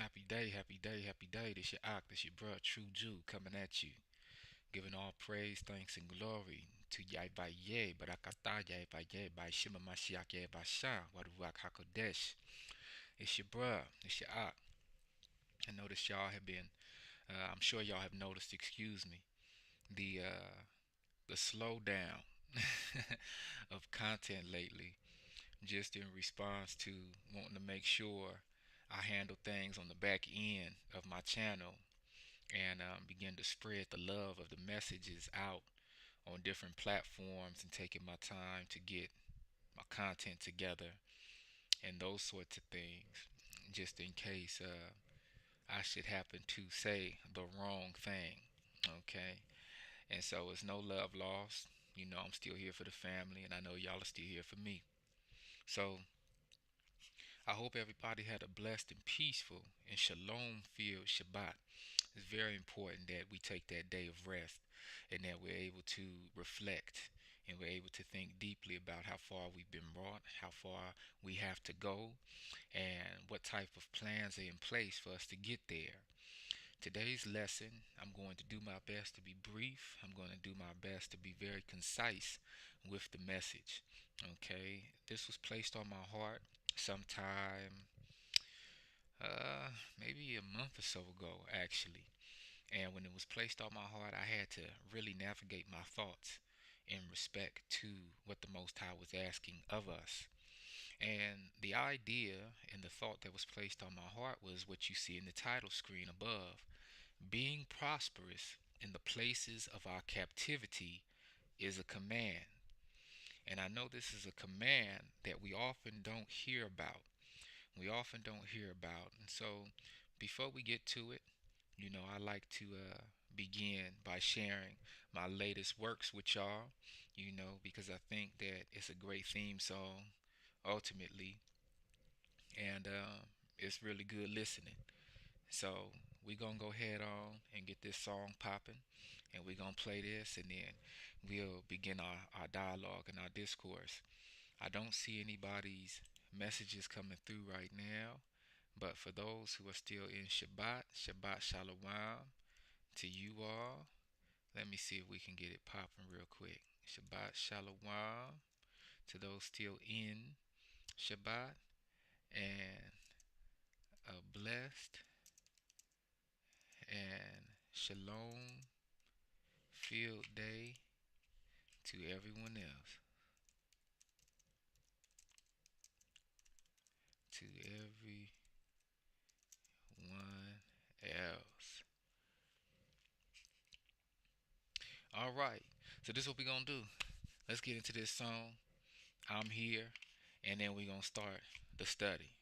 Happy day, happy day, happy day. This your Ak, this your bruh, True Jew, coming at you. Giving all praise, thanks, and glory to Yahweh, Barakatah Yahweh, by Shema Mashiach Yahweh Shah, Waduak HaKodesh. It's your bruh, it's your Ak. I noticed y'all have been, I'm sure y'all have noticed, excuse me, the slowdown of content lately, just in response to wanting to make sure I handle things on the back end of my channel and begin to spread the love of the messages out on different platforms and taking my time to get my content together and those sorts of things, just in case I should happen to say the wrong thing. Okay, and so it's no love lost. You know, I'm still here for the family, and I know y'all are still here for me. So I hope everybody had a blessed and peaceful and shalom filled Shabbat. It's very important that we take that day of rest and that we're able to reflect and we're able to think deeply about how far we've been brought, how far we have to go, and what type of plans are in place for us to get there. Today's lesson, I'm going to do my best to be brief. I'm going to do my best to be very concise with the message. Okay, this was placed on my heart sometime, maybe a month or so ago, actually. And when it was placed on my heart, I had to really navigate my thoughts in respect to what the Most High was asking of us. And the idea and the thought that was placed on my heart was what you see in the title screen above. Being prosperous in the places of our captivity is a command. And I know this is a command that we often don't hear about. We often don't hear about. And so before we get to it, I like to begin by sharing my latest works with y'all, because I think that it's a great theme song ultimately, and it's really good listening. So we're going to go ahead on and get this song popping, and we're going to play this, and then we'll begin our dialogue and our discourse. I don't see anybody's messages coming through right now, but for those who are still in Shabbat, Shabbat Shalom to you all. Let me see if we can get it popping real quick. Shabbat Shalom to those still in Shabbat, and a blessed and Shalom filled day to everyone else. To everyone else. All right. So this is what we're going to do. Let's get into this song. I'm here. And then we're going to start the study.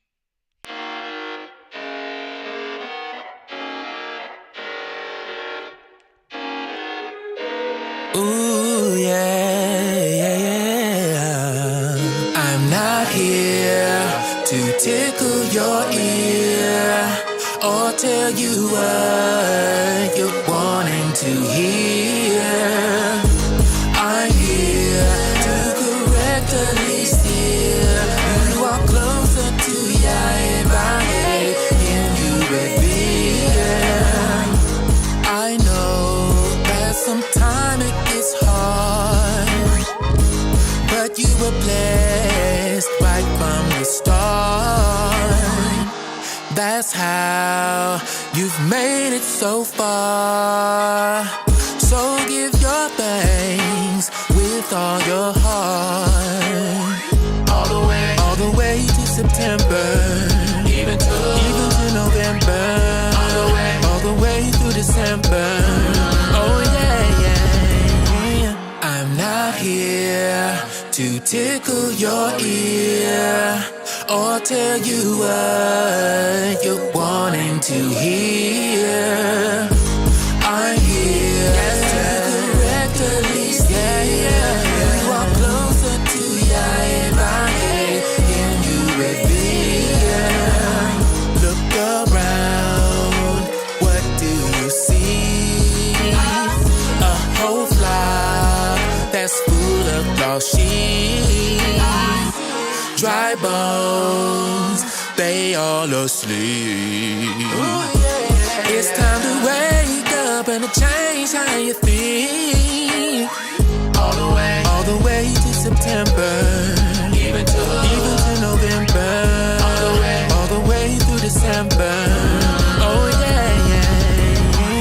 Ooh, yeah, yeah, yeah. I'm not here to tickle your ear or tell you what you're wanting to hear. I'm here to correct a least here. You are closer to Yahweh in you revere. I know that sometimes it gets hard, but you were blessed right from the start. That's how you've made it so far. So give your thanks with all your heart. All the way to September, even to November, all the way through December. Oh yeah, yeah. I'm not here to tickle your ear or tell you what you're wanting to hear. I'm here to correct at least, yeah. You are closer to Yahweh in you revere. Look around, what do you see? A whole flock that's full of lost sheep. Dry bones they all asleep. It's time to wake up and to change how you think. All the way to September, even to November, all the way through December. Oh yeah,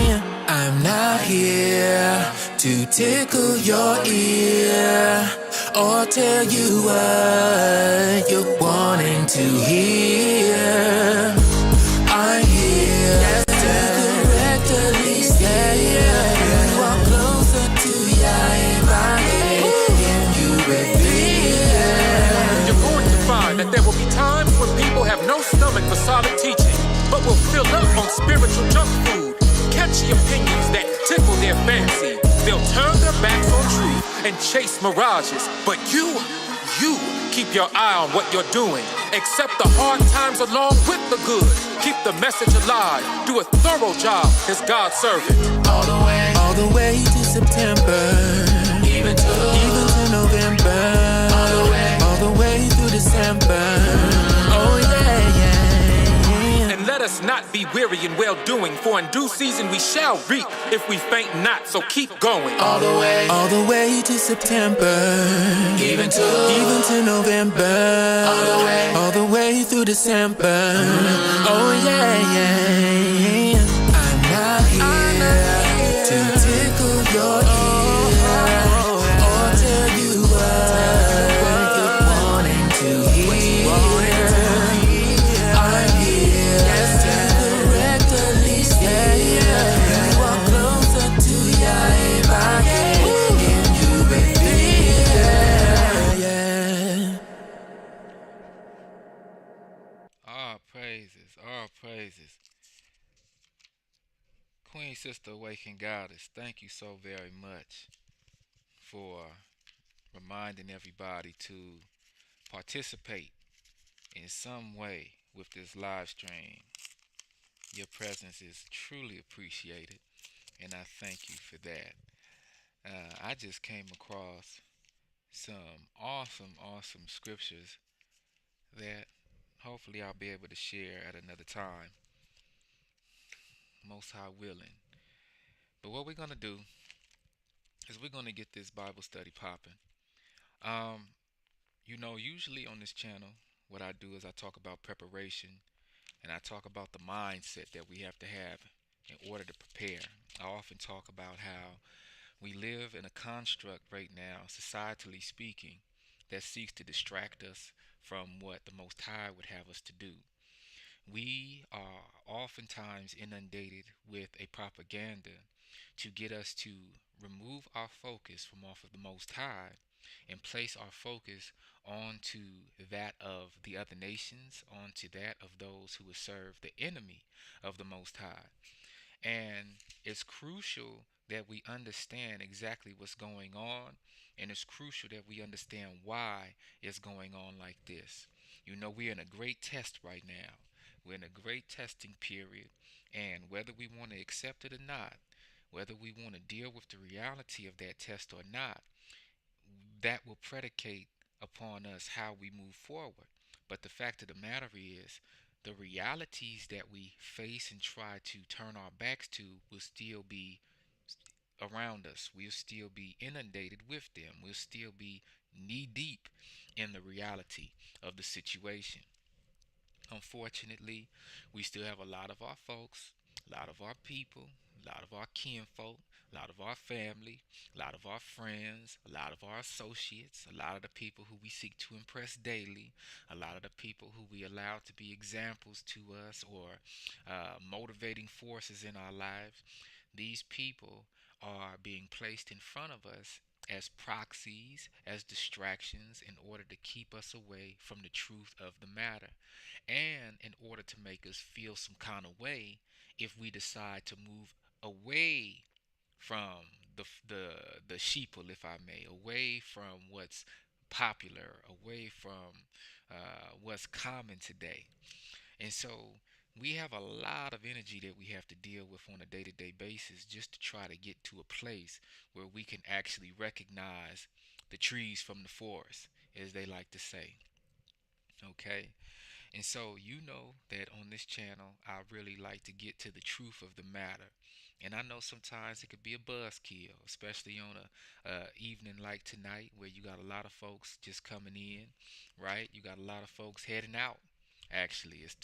yeah. I'm not here to tickle your ear or tell you what you're wanting to hear. I'm here to correct at least, yeah. You are closer to You're going to find that there will be times when people have no stomach for solid teaching, but will fill up on spiritual junk food, catchy opinions that tickle their fancy. They'll turn their backs on truth and chase mirages. But you keep your eye on what you're doing. Accept the hard times along with the good. Keep the message alive. Do a thorough job as God's servant. All the way to September, even to November, all the way through December. Oh yeah, yeah. And let us not be weary in well-doing, for in due season we shall reap if we faint not, so keep going. All the way to September, even to November, all the way through December. Oh yeah, yeah. I'm not here to tickle your ear or tell you what you're wanting to hear. I'm here to correct at least, yeah. You are closer to your if you baby, yeah. All praises, all praises. Queen Sister Awakened Goddess, thank you so very much for reminding everybody to participate in some way with this live stream. Your presence is truly appreciated, and I thank you for that. I just came across some awesome scriptures that hopefully I'll be able to share at another time, most high willing. But what we're going to do is we're going to get this Bible study popping. Um, usually on this channel, what I do is I talk about preparation and I talk about the mindset that we have to have in order to prepare. I often talk about how we live in a construct right now, societally speaking, that seeks to distract us from what the Most High would have us to do. We are oftentimes inundated with a propaganda to get us to remove our focus from off of the Most High and place our focus onto that of the other nations, onto that of those who would serve the enemy of the Most High. And it's crucial that we understand exactly what's going on, and it's crucial that we understand why it's going on like this. We're in a great test right now. We're in a great testing period, and whether we want to accept it or not, whether we want to deal with the reality of that test or not, that will predicate upon us how we move forward. But the fact of the matter is, the realities that we face and try to turn our backs to will still be around us. We'll still be inundated with them. We'll still be knee deep in the reality of the situation. Unfortunately, we still have a lot of our folks, a lot of our people, a lot of our kinfolk, a lot of our family, a lot of our friends, a lot of our associates, a lot of the people who we seek to impress daily, a lot of the people who we allow to be examples to us or motivating forces in our lives. These people are being placed in front of us as proxies, as distractions, in order to keep us away from the truth of the matter, and in order to make us feel some kind of way if we decide to move away from the sheeple, if I may, away from what's popular, away from what's common today. And so we have a lot of energy that we have to deal with on a day-to-day basis just to try to get to a place where we can actually recognize the trees from the forest, as they like to say. Okay? And so, you know that on this channel, I really like to get to the truth of the matter. And I know sometimes it could be a buzzkill, especially on a evening like tonight, where you got a lot of folks just coming in, right? You got a lot of folks heading out. Actually, it's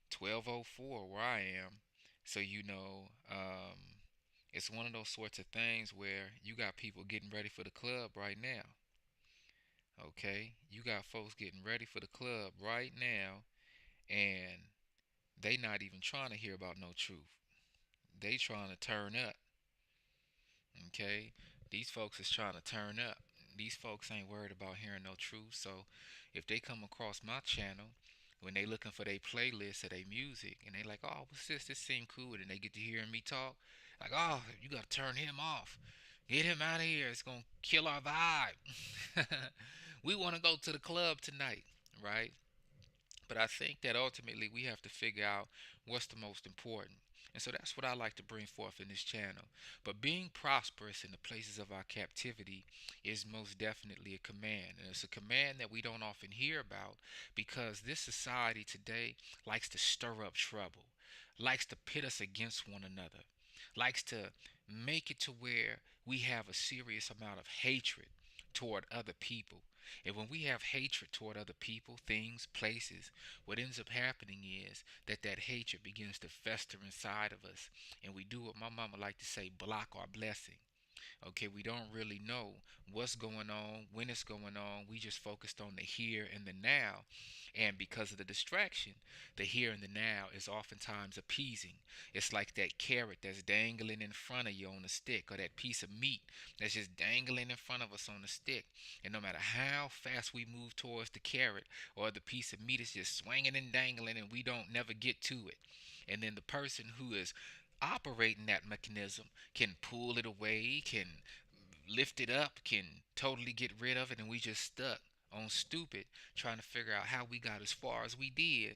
12:04 where I am, so it's one of those sorts of things where you got people getting ready for the club right now. Okay, you got folks getting ready for the club right now, and they not even trying to hear about no truth. They trying to turn up. Okay, these folks is trying to turn up. These folks ain't worried about hearing no truth. So if they come across my channel when they looking for their playlist of their music and they like, oh, what's this? This seem cool, and they get to hearing me talk, like, oh, you gotta turn him off. Get him out of here. It's gonna kill our vibe. We want to go to the club tonight, right? But I think that ultimately we have to figure out what's the most important. And so that's what I like to bring forth in this channel. But being prosperous in the places of our captivity is most definitely a command. And it's a command that we don't often hear about because this society today likes to stir up trouble, likes to pit us against one another, likes to make it to where we have a serious amount of hatred toward other people. And when we have hatred toward other people, things, places, what ends up happening is that hatred begins to fester inside of us. And we do what my mama like to say, block our blessing. Okay, we don't really know what's going on, when it's going on. We just focused on the here and the now. And because of the distraction, the here and the now is oftentimes appeasing. It's like that carrot that's dangling in front of you on a stick, or that piece of meat that's just dangling in front of us on a stick. And no matter how fast we move towards the carrot, or the piece of meat is just swinging and dangling, and we don't never get to it. And then the person who is operating that mechanism can pull it away, can lift it up, can totally get rid of it, and we just stuck on stupid trying to figure out how we got as far as we did,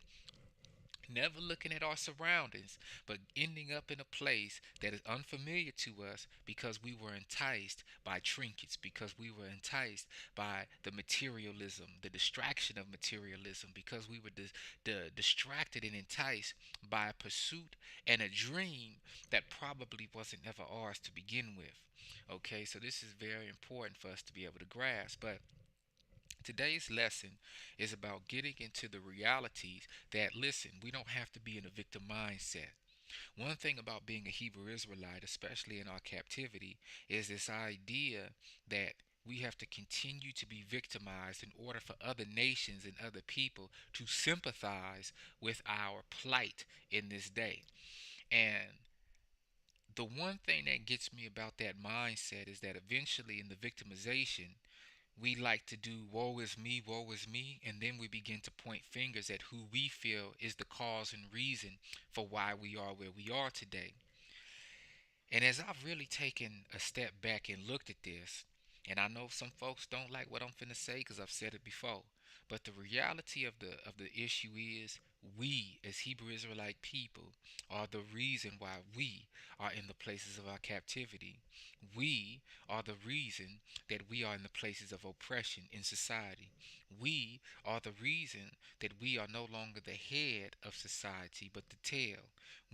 never looking at our surroundings, but ending up in a place that is unfamiliar to us because we were enticed by trinkets, because we were enticed by the materialism, the distraction of materialism, because we were distracted and enticed by a pursuit and a dream that probably wasn't ever ours to begin with. Okay, so this is very important for us to be able to grasp. But today's lesson is about getting into the realities that, listen, we don't have to be in a victim mindset. One thing about being a Hebrew Israelite, especially in our captivity, is this idea that we have to continue to be victimized in order for other nations and other people to sympathize with our plight in this day. And the one thing that gets me about that mindset is that eventually, in the victimization, we like to do woe is me, and then we begin to point fingers at who we feel is the cause and reason for why we are where we are today. And as I've really taken a step back and looked at this, and I know some folks don't like what I'm finna say because I've said it before, but the reality of the issue is we as Hebrew Israelite people are the reason why we are in the places of our captivity. We are the reason that we are in the places of oppression in society. We are the reason that we are no longer the head of society but the tail.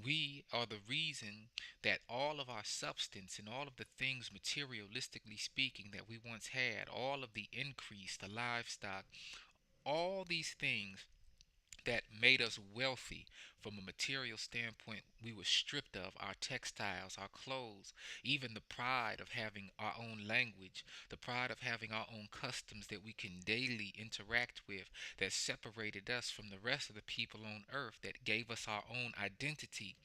We are the reason that all of our substance and all of the things, materialistically speaking, that we once had, all of the increase, the livestock, all these things that made us wealthy from a material standpoint, we were stripped of our textiles, our clothes, even the pride of having our own language, the pride of having our own customs that we can daily interact with, that separated us from the rest of the people on earth, that gave us our own identity.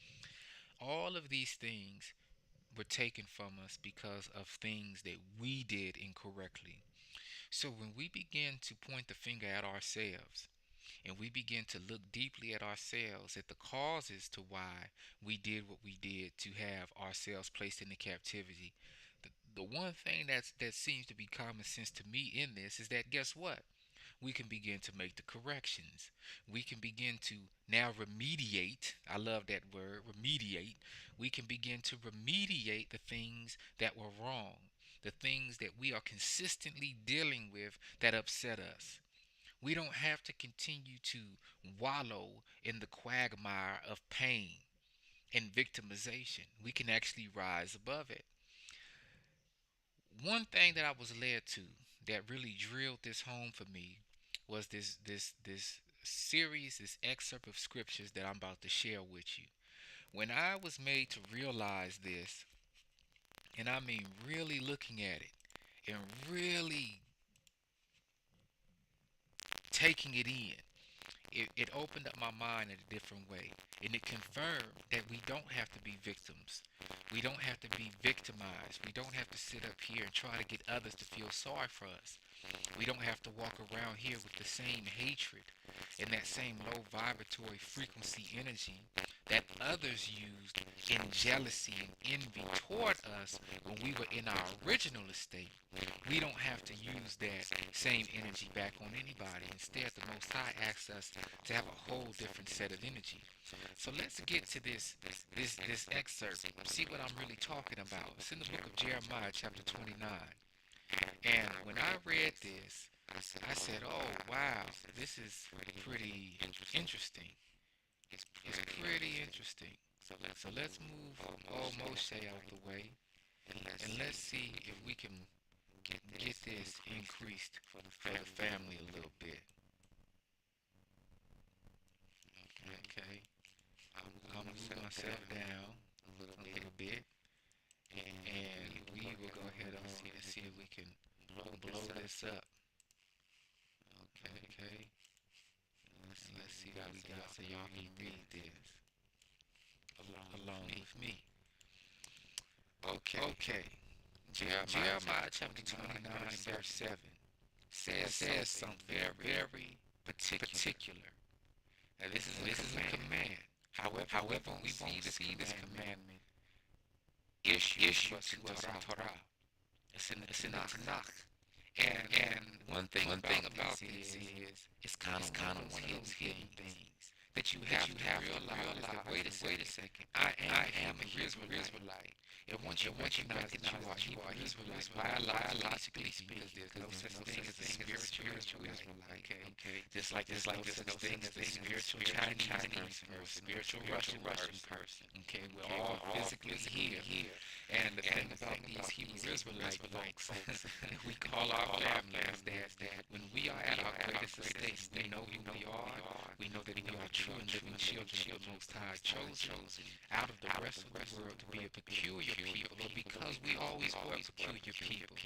All of these things were taken from us because of things that we did incorrectly. So when we begin to point the finger at ourselves, and we begin to look deeply at ourselves, at the causes to why we did what we did to have ourselves placed into captivity, the one thing that seems to be common sense to me in this is that, guess what? We can begin to make the corrections. We can begin to now remediate. I love that word, remediate. We can begin to remediate the things that were wrong, the things that we are consistently dealing with that upset us. We don't have to continue to wallow in the quagmire of pain and victimization. We can actually rise above it. One thing that I was led to that really drilled this home for me was this series, this excerpt of scriptures that I'm about to share with you. When I was made to realize this, and I mean really looking at it and really taking it in, it opened up my mind in a different way. And it confirmed that we don't have to be victims. We don't have to be victimized. We don't have to sit up here and try to get others to feel sorry for us. We don't have to walk around here with the same hatred and that same low vibratory frequency energy that others used in jealousy and envy toward us when we were in our original estate. We don't have to use that same energy back on anybody. Instead, the Most High asks us to have a whole different set of energy. So let's get to this excerpt. See what I'm really talking about. It's in the book of Jeremiah, chapter 29. And when I read this, I said, "Oh wow, this is pretty interesting. It's pretty interesting." So let's move old Moshe out of the way, and let's see if we can get this increased for the family a little bit. Okay, I'll move myself down a little bit, and we will go ahead and see if we can blow this up. Okay. Let's see what we got so y'all can read this along with me. Okay. Jeremiah chapter 29 verse 7 says something very particular. Now this is a command. However, we won't see this commandment issued to us in Torah. It's in the Tanakh. And one thing about this is it's kind of one of those hidden things that you have to realize that wait a second, I am a Israelite. And once you recognize that you are Israelite, biologically speaking, there's no such thing as a spiritual Israelite. Okay, just like there's no such thing as a spiritual Chinese person or a spiritual Russian person. Okay, we're all physically here. And the thing about these Hebrew Israelite folks, we call our families that when we are at our greatest estates, we know who we are. We know that we are true and living children of the Most High, chosen out of the rest of the world to be a peculiar people, or because we always were peculiar people.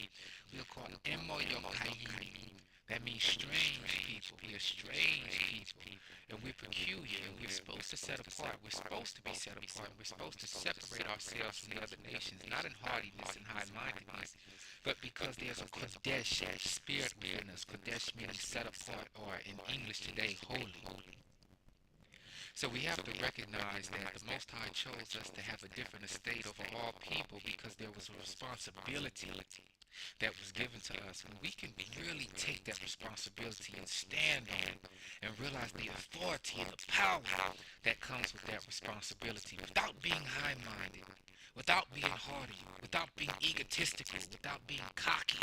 We are called Emoyokayim. That means strange people. We are strange people. And we're peculiar. And we're supposed to set apart. We're supposed to be set apart. We're supposed to separate ourselves from the other nations, not in hardiness and high-mindedness, but because there's a Kodesh spirit within us. Kodesh meaning set apart, or in English today, holy. So we have to recognize that the Most High chose us to have a different estate over all people because there was a responsibility that was given to us. And we can really take that responsibility and stand on it and realize the authority and the power that comes with that responsibility without being high-minded, without being haughty, without being egotistical, without being cocky,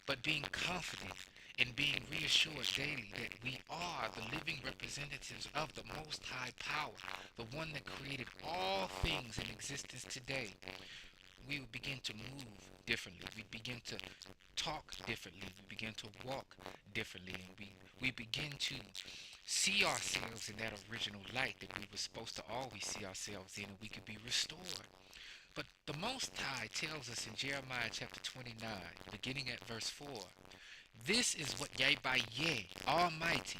but being confident and being reassured daily that we are the living representatives of the Most High Power, the one that created all things in existence today. We would begin to move differently. We begin to talk differently. We begin to walk differently. And we begin to see ourselves in that original light that we were supposed to always see ourselves in, and we could be restored. But the Most High tells us in Jeremiah chapter 29, beginning at verse 4, this is what Yahweh, Almighty,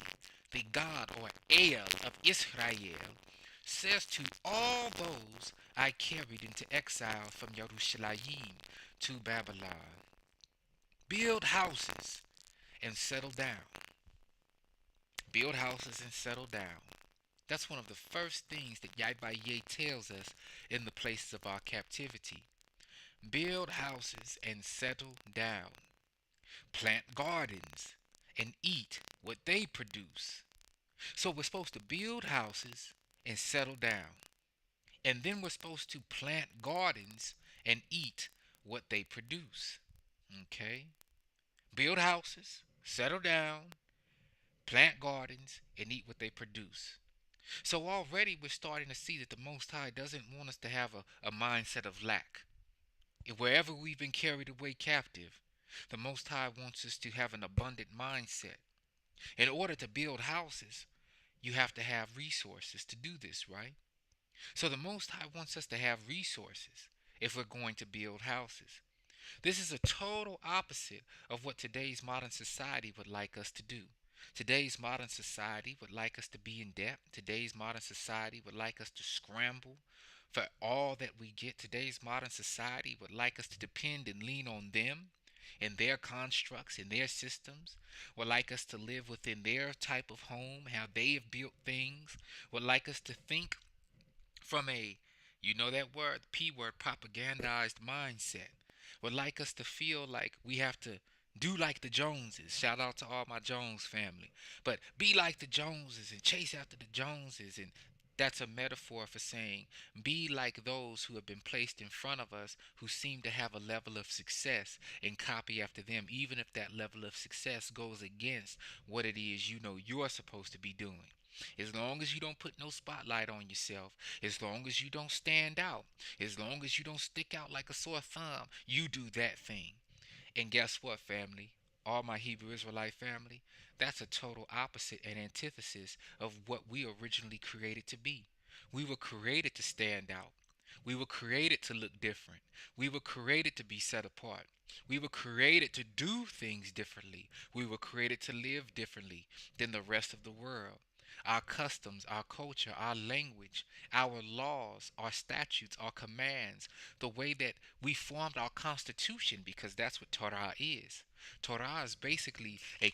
the God or El of Israel, says to all those I carried into exile from Jerusalem to Babylon. Build houses and settle down. Build houses and settle down. That's one of the first things that Yahweh tells us in the places of our captivity. Build houses and settle down. Plant gardens and eat what they produce. So we're supposed to build houses and settle down. And then we're supposed to plant gardens and eat what they produce. Okay? Build houses, settle down, plant gardens, and eat what they produce. So already we're starting to see that the Most High doesn't want us to have a mindset of lack. Wherever we've been carried away captive, the Most High wants us to have an abundant mindset. In order to build houses, you have to have resources to do this, right? So the Most High wants us to have resources if we're going to build houses. This is a total opposite of what today's modern society would like us to do. Today's modern society would like us to be in debt. Today's modern society would like us to scramble for all that we get. Today's modern society would like us to depend and lean on them and their constructs and their systems, would like us to live within their type of home, how they have built things, would like us to think from a, you know that word, P word, propagandized mindset, would like us to feel like we have to do like the Joneses. Shout out to all my Jones family. But be like the Joneses and chase after the Joneses. And that's a metaphor for saying be like those who have been placed in front of us who seem to have a level of success and copy after them, even if that level of success goes against what it is you know you're supposed to be doing. As long as you don't put no spotlight on yourself, as long as you don't stand out, as long as you don't stick out like a sore thumb, you do that thing. And guess what, family? All my Hebrew Israelite family, that's a total opposite and antithesis of what we originally created to be. We were created to stand out. We were created to look different. We were created to be set apart. We were created to do things differently. We were created to live differently than the rest of the world. Our customs, our culture, our language, our laws, our statutes, our commands, the way that we formed our constitution, because that's what Torah is. Torah is basically a,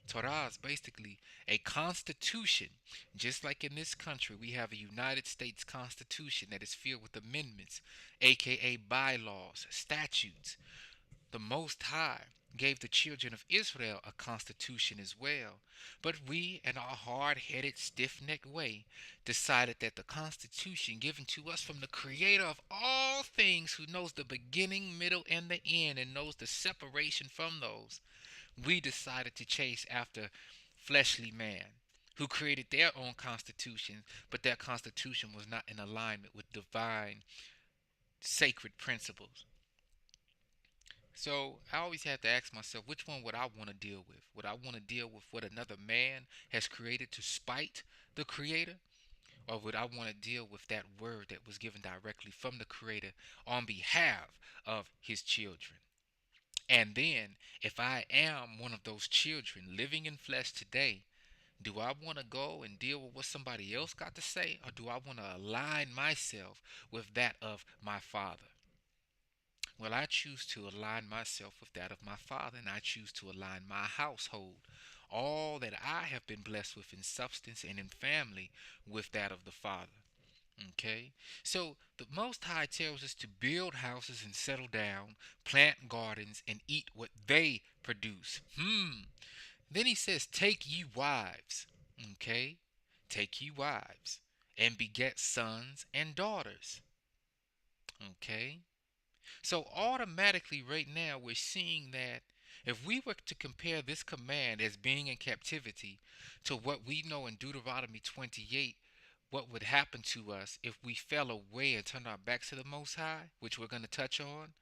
Torah is basically a constitution. Just like in this country, we have a United States Constitution that is filled with amendments, aka bylaws, statutes. The Most High gave the children of Israel a constitution as well. But we, in our hard headed, stiff necked way, decided that the constitution given to us from the Creator of all things, who knows the beginning, middle, and the end, and knows the separation from those, we decided to chase after fleshly man, who created their own constitution, but that constitution was not in alignment with divine, sacred principles. So I always have to ask myself, which one would I want to deal with? Would I want to deal with what another man has created to spite the Creator? Or would I want to deal with that word that was given directly from the Creator on behalf of His children? And then, if I am one of those children living in flesh today, do I want to go and deal with what somebody else got to say? Or do I want to align myself with that of my Father? Well, I choose to align myself with that of my Father, and I choose to align my household, all that I have been blessed with in substance and in family, with that of the Father. Okay? So the Most High tells us to build houses and settle down, plant gardens, and eat what they produce. Then he says, take ye wives. Okay? Take ye wives, and beget sons and daughters. Okay? So automatically right now we're seeing that if we were to compare this command as being in captivity to what we know in Deuteronomy 28, what would happen to us if we fell away and turned our backs to the Most High, which we're going to touch on,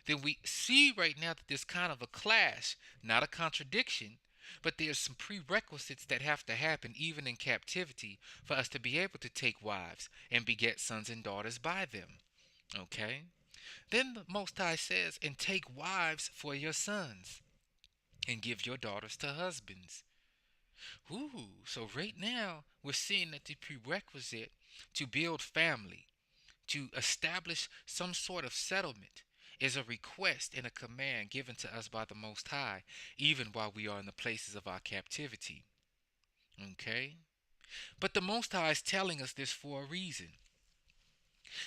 then we see right now that there's kind of a clash, not a contradiction, but there's some prerequisites that have to happen even in captivity for us to be able to take wives and beget sons and daughters by them. Okay? Then the Most High says, and take wives for your sons, and give your daughters to husbands. Ooh, so right now we're seeing that the prerequisite to build family, to establish some sort of settlement, is a request and a command given to us by the Most High, even while we are in the places of our captivity. Okay? But the Most High is telling us this for a reason.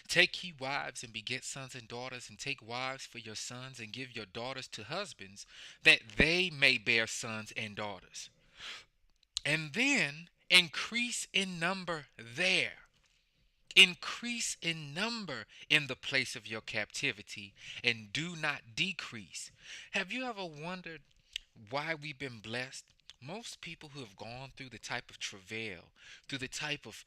Take ye wives and beget sons and daughters, and take wives for your sons, and give your daughters to husbands, that they may bear sons and daughters. And then increase in number there. Increase in number in the place of your captivity, and do not decrease. Have you ever wondered why we've been blessed? Most people who have gone through the type of travail, through the type of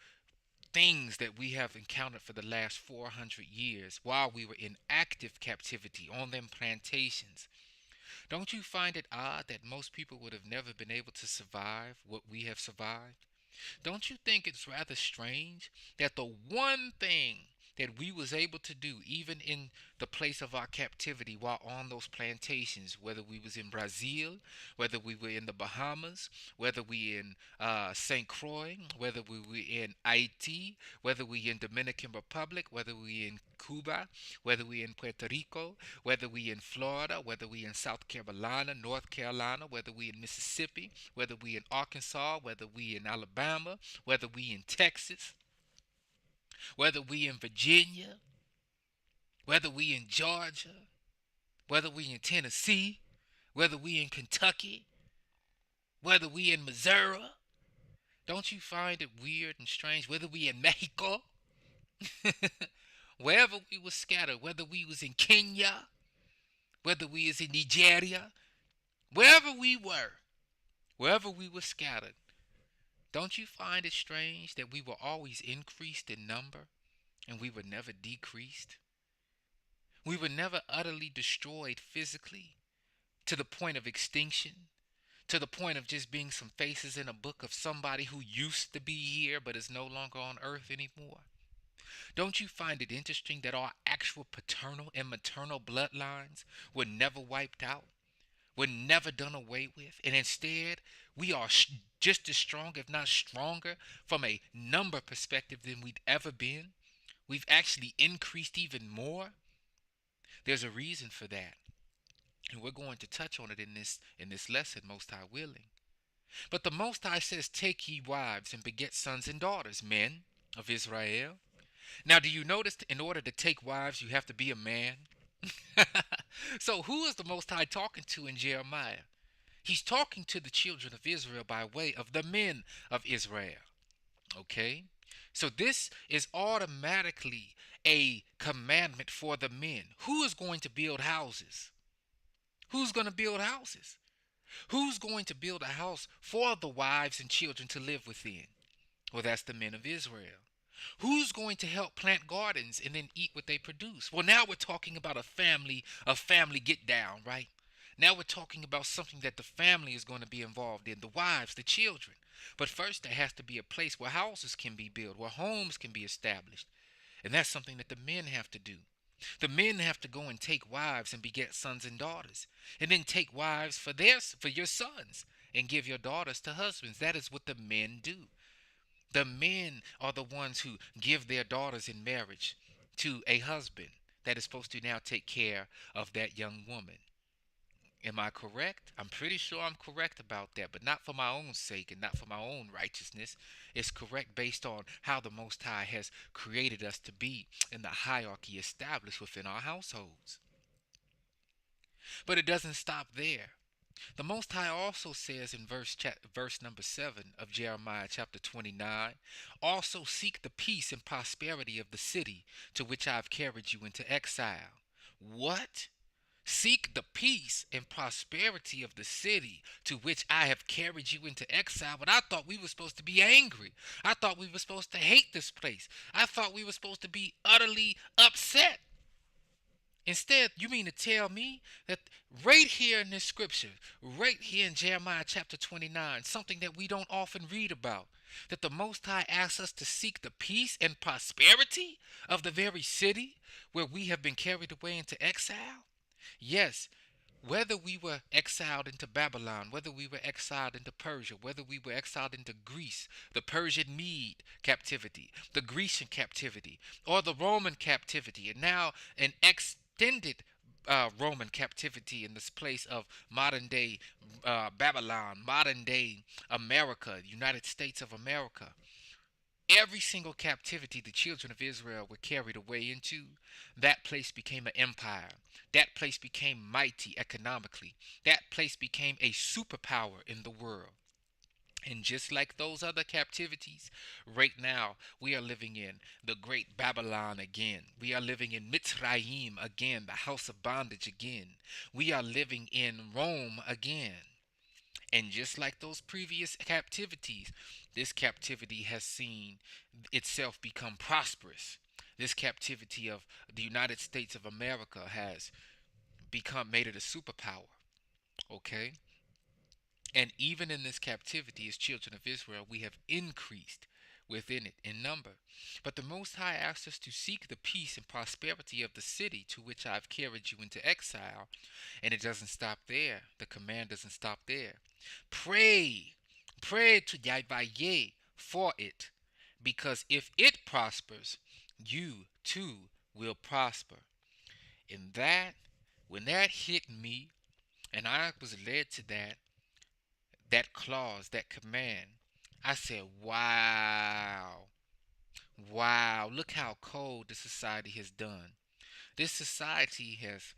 things that we have encountered for the last 400 years while we were in active captivity on them plantations, don't you find it odd that most people would have never been able to survive what we have survived? Don't you think it's rather strange that the one thing that we was able to do even in the place of our captivity while on those plantations, whether we was in Brazil, whether we were in the Bahamas, whether we in St. Croix, whether we were in Haiti, whether we in Dominican Republic, whether we in Cuba, whether we in Puerto Rico, whether we in Florida, whether we in South Carolina, North Carolina, whether we in Mississippi, whether we in Arkansas, whether we in Alabama, whether we in Texas, whether we in Virginia, whether we in Georgia, whether we in Tennessee, whether we in Kentucky, whether we in Missouri. Don't you find it weird and strange? Whether we in Mexico, wherever we were scattered, whether we was in Kenya, whether we was in Nigeria, wherever we were scattered, don't you find it strange that we were always increased in number and we were never decreased? We were never utterly destroyed physically to the point of extinction, to the point of just being some faces in a book of somebody who used to be here but is no longer on earth anymore. Don't you find it interesting that our actual paternal and maternal bloodlines were never wiped out, were never done away with, and instead we are just as strong, if not stronger, from a number perspective than we'd ever been? We've actually increased even more. There's a reason for that, and we're going to touch on it in this lesson, Most High willing. But the Most High says, "Take ye wives and beget sons and daughters, men of Israel." Now, do you notice in order to take wives, you have to be a man? So, who is the Most High talking to in Jeremiah? He's talking to the children of Israel by way of the men of Israel. Okay? So, this is automatically a commandment for the men. Who is going to build houses? Who's going to build houses? Who's going to build a house for the wives and children to live within? Well, that's the men of Israel. Who's going to help plant gardens and then eat what they produce? Well, now we're talking about a family get down, right? Now we're talking about something that the family is going to be involved in, the wives, the children. But first there has to be a place where houses can be built, where homes can be established. And that's something that the men have to do. The men have to go and take wives and beget sons and daughters, and then take wives for your sons and give your daughters to husbands. That is what the men do. The men are the ones who give their daughters in marriage to a husband that is supposed to now take care of that young woman. Am I correct? I'm pretty sure I'm correct about that, but not for my own sake and not for my own righteousness. It's correct based on how the Most High has created us to be in the hierarchy established within our households. But it doesn't stop there. The Most High also says in verse number 7 of Jeremiah chapter 29, "Also seek the peace and prosperity of the city to which I have carried you into exile." What? Seek the peace and prosperity of the city to which I have carried you into exile. But I thought we were supposed to be angry. I thought we were supposed to hate this place. I thought we were supposed to be utterly upset. Instead, you mean to tell me that right here in this scripture, right here in Jeremiah chapter 29, something that we don't often read about, that the Most High asks us to seek the peace and prosperity of the very city where we have been carried away into exile? Yes, whether we were exiled into Babylon, whether we were exiled into Persia, whether we were exiled into Greece, the Persian Mede captivity, the Grecian captivity, or the Roman captivity, and now an extended Roman captivity in this place of modern day Babylon, modern day America, United States of America. Every single captivity the children of Israel were carried away into, that place became an empire. That place became mighty economically. That place became a superpower in the world. And just like those other captivities, right now we are living in the great Babylon again. We are living in Mitzrayim again, the house of bondage again. We are living in Rome again. And just like those previous captivities, this captivity has seen itself become prosperous. This captivity of the United States of America has become made it a superpower. Okay? And even in this captivity, as children of Israel, we have increased within it in number. But the Most High asks us to seek the peace and prosperity of the city to which I have carried you into exile. And it doesn't stop there. The command doesn't stop there. Pray, pray to Yahweh for it, because if it prospers, you too will prosper. And that, when that hit me, and I was led to that clause, that command, I said, wow, wow, look how cold this society has done. This society has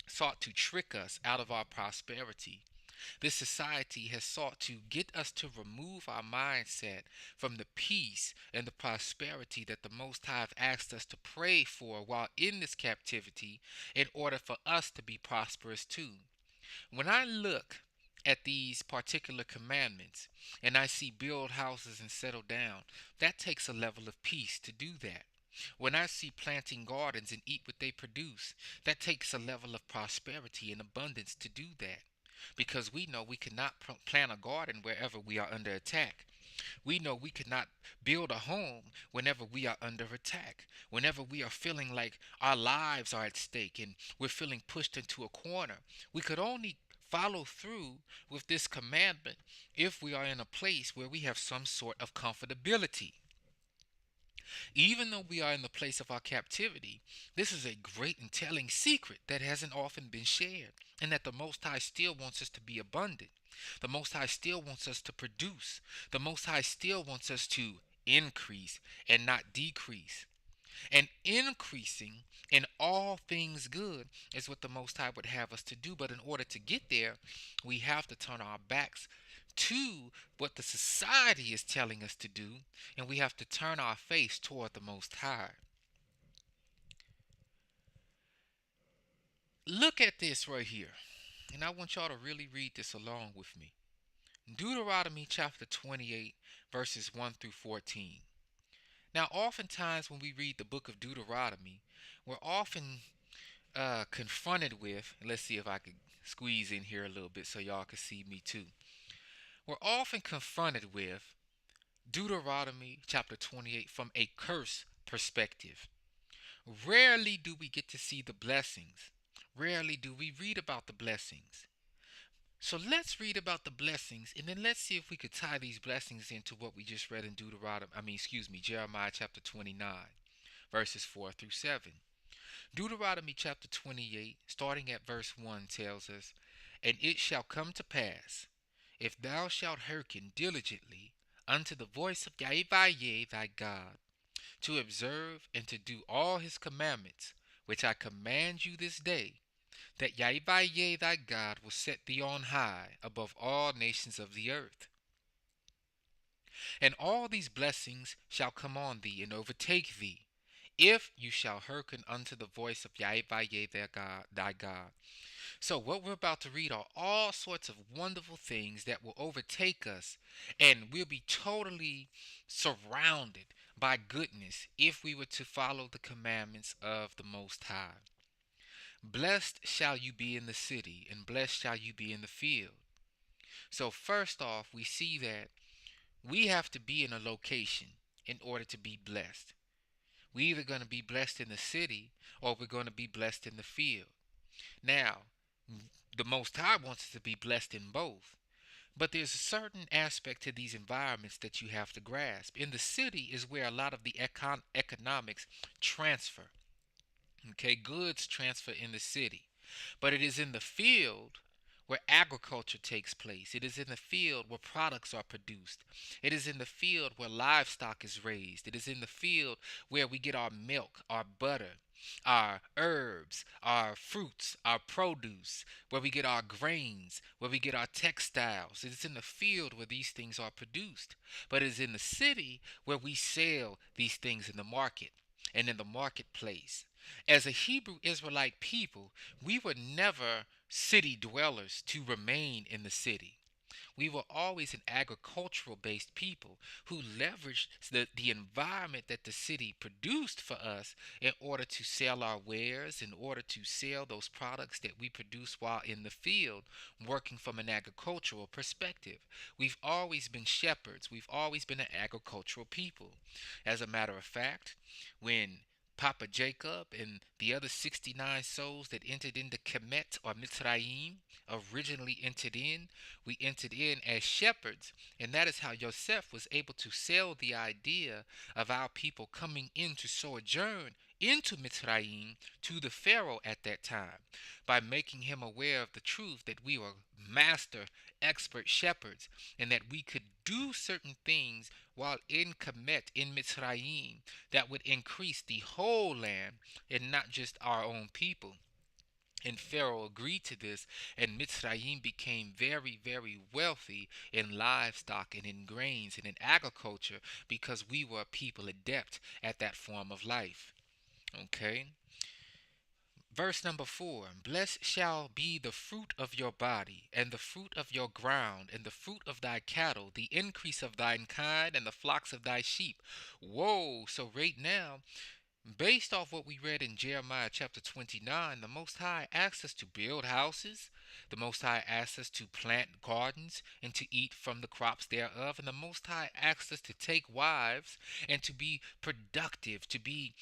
sought to trick us out of our prosperity. This society has sought to get us to remove our mindset from the peace and the prosperity that the Most High have asked us to pray for while in this captivity in order for us to be prosperous too. When I look at these particular commandments and I see build houses and settle down, that takes a level of peace to do that. When I see planting gardens and eat what they produce, that takes a level of prosperity and abundance to do that. Because we know we cannot plant a garden wherever we are under attack. We know we cannot build a home whenever we are under attack. Whenever we are feeling like our lives are at stake and we're feeling pushed into a corner, we could only follow through with this commandment if we are in a place where we have some sort of comfortability. Even though we are in the place of our captivity, this is a great and telling secret that hasn't often been shared, and that the Most High still wants us to be abundant. The Most High still wants us to produce. The Most High still wants us to increase and not decrease. And increasing in all things good is what the Most High would have us to do. But in order to get there, we have to turn our backs to what the society is telling us to do, and we have to turn our face toward the Most High. Look at this right here, and I want y'all to really read this along with me. Deuteronomy chapter 28, verses 1 through 14. Now, oftentimes when we read the book of Deuteronomy, we're often confronted with, let's see if I could squeeze in here a little bit so y'all can see me too. We're often confronted with Deuteronomy chapter 28 from a curse perspective. Rarely do we get to see the blessings. Rarely do we read about the blessings. So let's read about the blessings and then let's see if we could tie these blessings into what we just read in Jeremiah chapter 29, verses 4 through 7. Deuteronomy chapter 28, starting at verse 1, tells us, "And it shall come to pass, if thou shalt hearken diligently unto the voice of Yahweh thy God, to observe and to do all his commandments, which I command you this day, that Yahweh thy God will set thee on high above all nations of the earth. And all these blessings shall come on thee and overtake thee, if you shall hearken unto the voice of Yahweh thy God." So what we're about to read are all sorts of wonderful things that will overtake us, and we'll be totally surrounded by goodness if we were to follow the commandments of the Most High. "Blessed shall you be in the city, and blessed shall you be in the field." So first off, we see that we have to be in a location in order to be blessed. We're either going to be blessed in the city or we're going to be blessed in the field. Now, the Most High wants us to be blessed in both. But there's a certain aspect to these environments that you have to grasp. In the city is where a lot of the economics transfer. Okay, goods transfer in the city. But it is in the field where agriculture takes place. It is in the field where products are produced. It is in the field where livestock is raised. It is in the field where we get our milk, our butter, our herbs, our fruits, our produce, where we get our grains, where we get our textiles. It is in the field where these things are produced. But it is in the city where we sell these things in the market and in the marketplace. As a Hebrew Israelite people, we were never city dwellers to remain in the city. We were always an agricultural based people who leveraged the environment that the city produced for us in order to sell our wares, in order to sell those products that we produce while in the field, working from an agricultural perspective. We've always been shepherds, we've always been an agricultural people. As a matter of fact, when Papa Jacob and the other 69 souls that entered into Kemet or Mitzrayim originally entered in, we entered in as shepherds. And that is how Yosef was able to sell the idea of our people coming in to sojourn into Mitzrayim to the Pharaoh at that time by making him aware of the truth that we were master expert shepherds and that we could do certain things while in Kemet, in Mitzrayim, that would increase the whole land and not just our own people. And Pharaoh agreed to this, and Mitzrayim became very, very wealthy in livestock and in grains and in agriculture because we were a people adept at that form of life. Okay? Verse number 4. Blessed shall be the fruit of your body, and the fruit of your ground, and the fruit of thy cattle, the increase of thine kind, and the flocks of thy sheep. Whoa! So right now, based off what we read in Jeremiah chapter 29, the Most High asks us to build houses. The Most High asks us to plant gardens and to eat from the crops thereof. And the Most High asks us to take wives and to be productive, to be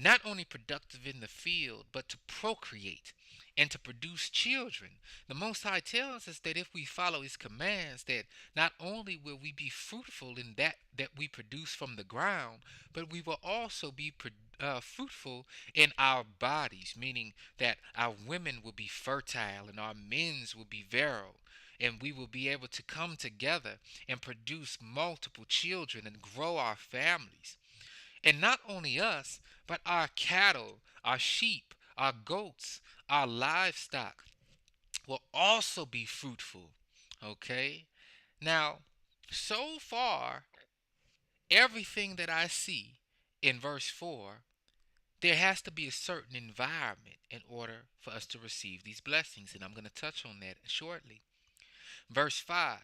not only productive in the field, but to procreate and to produce children. The Most High tells us that if we follow His commands, that not only will we be fruitful in that we produce from the ground, but we will also be fruitful in our bodies, meaning that our women will be fertile and our men's will be virile. And we will be able to come together and produce multiple children and grow our families. And not only us, but our cattle, our sheep, our goats, our livestock will also be fruitful. Okay? Now, so far, everything that I see in verse 4, there has to be a certain environment in order for us to receive these blessings. And I'm going to touch on that shortly. Verse 5.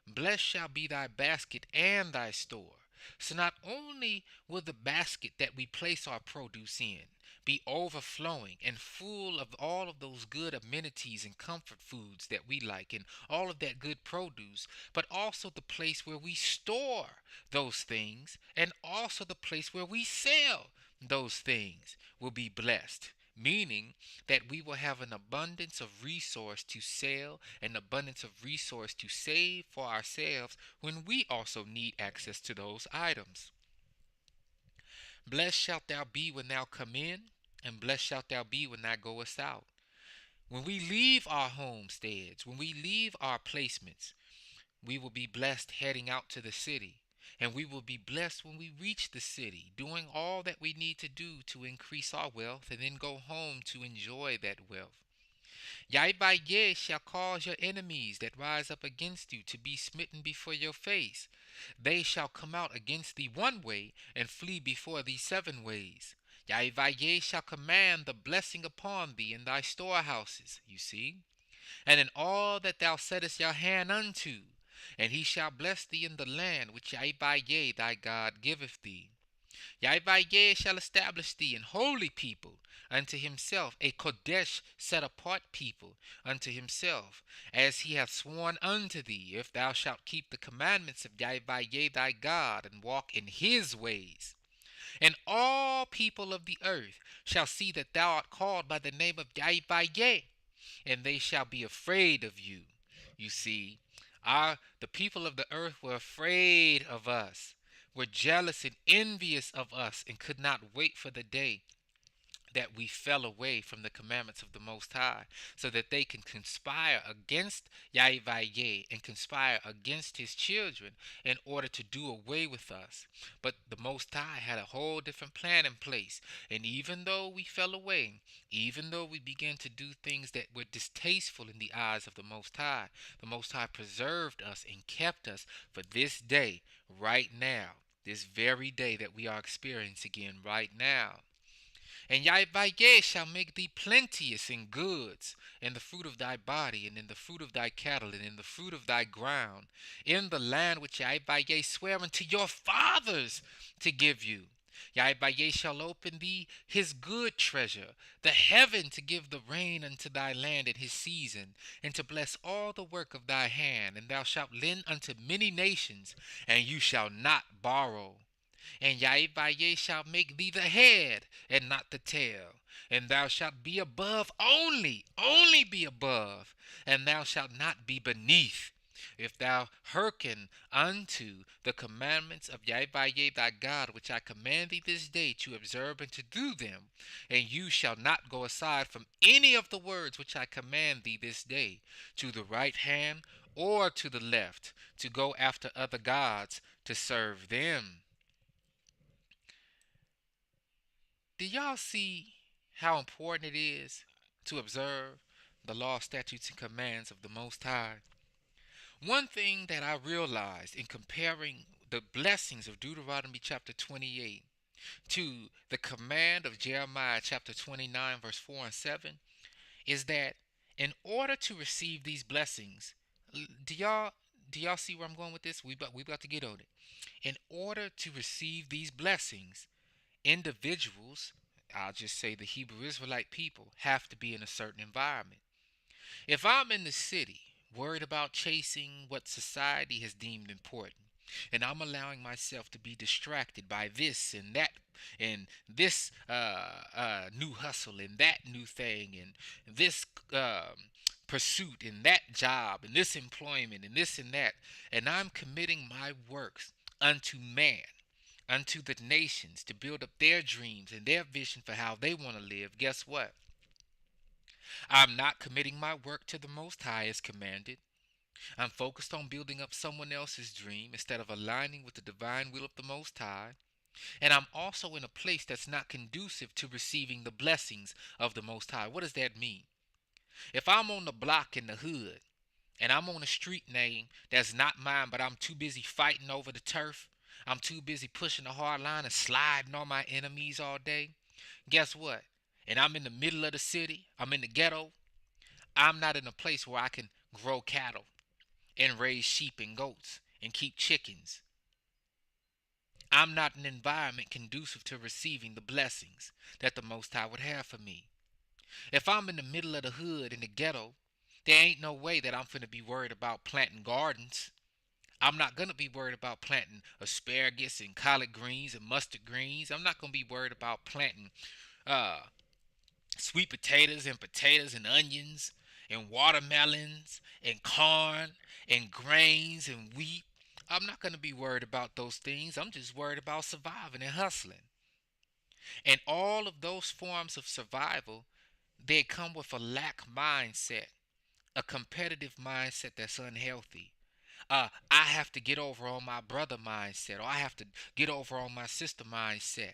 Blessed shall be thy basket and thy store. So not only will the basket that we place our produce in be overflowing and full of all of those good amenities and comfort foods that we like and all of that good produce, but also the place where we store those things and also the place where we sell those things will be blessed. Meaning that we will have an abundance of resource to sell, an abundance of resource to save for ourselves when we also need access to those items. Blessed shalt thou be when thou come in, and blessed shalt thou be when thou goest out. When we leave our homesteads, when we leave our placements, we will be blessed heading out to the city. And we will be blessed when we reach the city, doing all that we need to do to increase our wealth and then go home to enjoy that wealth. Yahweh shall cause your enemies that rise up against you to be smitten before your face. They shall come out against thee one way and flee before thee 7 ways. Yahweh shall command the blessing upon thee in thy storehouses, you see, and in all that thou settest your hand unto. And he shall bless thee in the land which Yahweh thy God giveth thee. Yahweh shall establish thee an holy people unto himself, a Kodesh set apart people unto himself, as he hath sworn unto thee, if thou shalt keep the commandments of Yahweh thy God, and walk in his ways. And all people of the earth shall see that thou art called by the name of Yahweh, and they shall be afraid of you. You see, the people of the earth were afraid of us, were jealous and envious of us, and could not wait for the day that we fell away from the commandments of the Most High, so that they can conspire against Yahweh and conspire against his children in order to do away with us. But the Most High had a whole different plan in place, and even though we fell away, even though we began to do things that were distasteful in the eyes of the Most High preserved us and kept us for this day, right now, this very day that we are experiencing again right now. And Yahweh shall make thee plenteous in goods, in the fruit of thy body, and in the fruit of thy cattle, and in the fruit of thy ground, in the land which Yahweh sware unto your fathers to give you. Yahweh shall open thee his good treasure, the heaven, to give the rain unto thy land in his season, and to bless all the work of thy hand. And thou shalt lend unto many nations, and you shall not borrow. And Yahweh shall make thee the head and not the tail. And thou shalt be above only be above, and thou shalt not be beneath. If thou hearken unto the commandments of Yahweh thy God, which I command thee this day to observe and to do them, and you shall not go aside from any of the words which I command thee this day, to the right hand or to the left, to go after other gods to serve them. Do y'all see how important it is to observe the law, statutes, and commands of the Most High? One thing that I realized in comparing the blessings of Deuteronomy chapter 28 to the command of Jeremiah chapter 29, verse 4 and 7, is that in order to receive these blessings, do y'all see where I'm going with this? We about to get on it. In order to receive these blessings, individuals, I'll just say the Hebrew Israelite people, have to be in a certain environment. If I'm in the city, worried about chasing what society has deemed important, and I'm allowing myself to be distracted by this and that, and this new hustle, and that new thing, and this pursuit, and that job, and this employment, and this and that, and I'm committing my works unto man, unto the nations, to build up their dreams and their vision for how they want to live, guess what? I'm not committing my work to the Most High as commanded. I'm focused on building up someone else's dream instead of aligning with the divine will of the Most High. And I'm also in a place that's not conducive to receiving the blessings of the Most High. What does that mean? If I'm on the block in the hood and I'm on a street name that's not mine, but I'm too busy fighting over the turf, I'm too busy pushing the hard line and sliding on my enemies all day, guess what? And I'm in the middle of the city, I'm in the ghetto, I'm not in a place where I can grow cattle and raise sheep and goats and keep chickens. I'm not in an environment conducive to receiving the blessings that the Most High would have for me. If I'm in the middle of the hood in the ghetto, there ain't no way that I'm finna be worried about planting gardens. I'm not gonna be worried about planting asparagus and collard greens and mustard greens. I'm not gonna be worried about planting uh, sweet potatoes and onions and watermelons and corn and grains and wheat. I'm not going to be worried about those things. I'm just worried about surviving and hustling. And all of those forms of survival, they come with a lack mindset, a competitive mindset that's unhealthy. I have to get over on my brother mindset, or I have to get over on my sister mindset.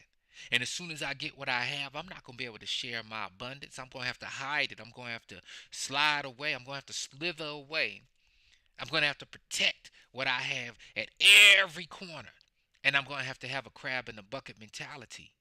And as soon as I get what I have, I'm not going to be able to share my abundance. I'm going to have to hide it. I'm going to have to slide away. I'm going to have to slither away. I'm going to have to protect what I have at every corner. And I'm going to have a crab in the bucket mentality.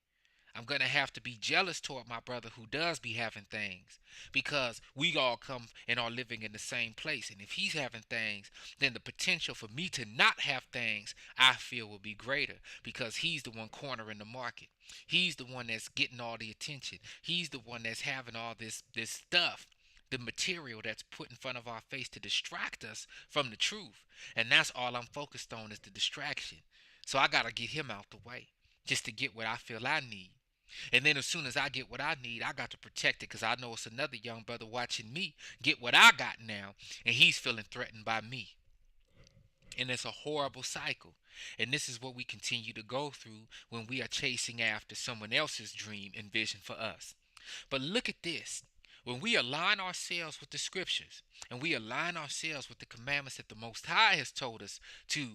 I'm going to have to be jealous toward my brother who does be having things, because we all come and are living in the same place. And if he's having things, then the potential for me to not have things, I feel, will be greater, because he's the one cornering the market. He's the one that's getting all the attention. He's the one that's having all this stuff, the material that's put in front of our face to distract us from the truth. And that's all I'm focused on, is the distraction. So I got to get him out the way just to get what I feel I need. And then as soon as I get what I need, I got to protect it, because I know it's another young brother watching me get what I got now, and he's feeling threatened by me. And it's a horrible cycle. And this is what we continue to go through when we are chasing after someone else's dream and vision for us. But look at this. When we align ourselves with the scriptures, and we align ourselves with the commandments that the Most High has told us to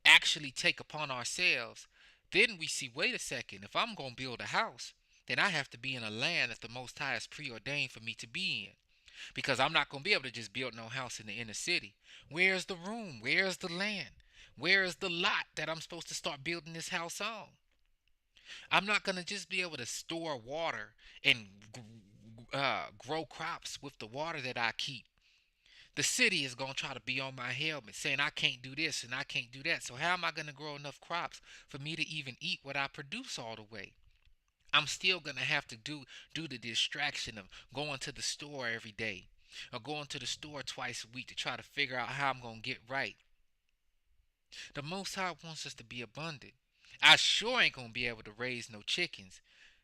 actually take upon ourselves, then we see, wait a second, if I'm going to build a house, then I have to be in a land that the Most High has preordained for me to be in. Because I'm not going to be able to just build no house in the inner city. Where's the room? Where's the land? Where is the lot that I'm supposed to start building this house on? I'm not going to just be able to store water and grow crops with the water that I keep. The city is going to try to be on my helmet saying I can't do this and I can't do that. So, how am I going to grow enough crops for me to even eat what I produce all the way? I'm still going to have to do the distraction of going to the store every day or going to the store twice a week to try to figure out how I'm going to get right. The Most High wants us to be abundant. I sure ain't going to be able to raise no chickens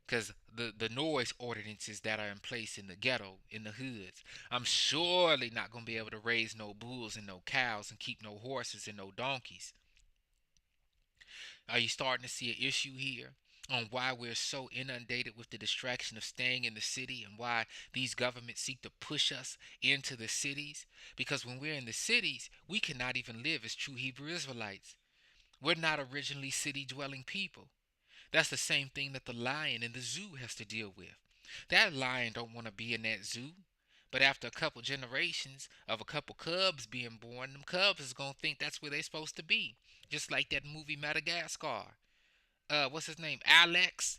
because the noise ordinances that are in place in the ghetto, in the hoods. I'm surely not going to be able to raise no bulls and no cows and keep no horses and no donkeys. Are you starting to see an issue here on why we're so inundated with the distraction of staying in the city and why these governments seek to push us into the cities? Because when we're in the cities, we cannot even live as true Hebrew Israelites. We're not originally city dwelling people. That's the same thing that the lion in the zoo has to deal with. That lion don't want to be in that zoo. But after a couple generations of a couple cubs being born, them cubs is gonna think that's where they supposed to be. Just like that movie Madagascar. What's his name? Alex.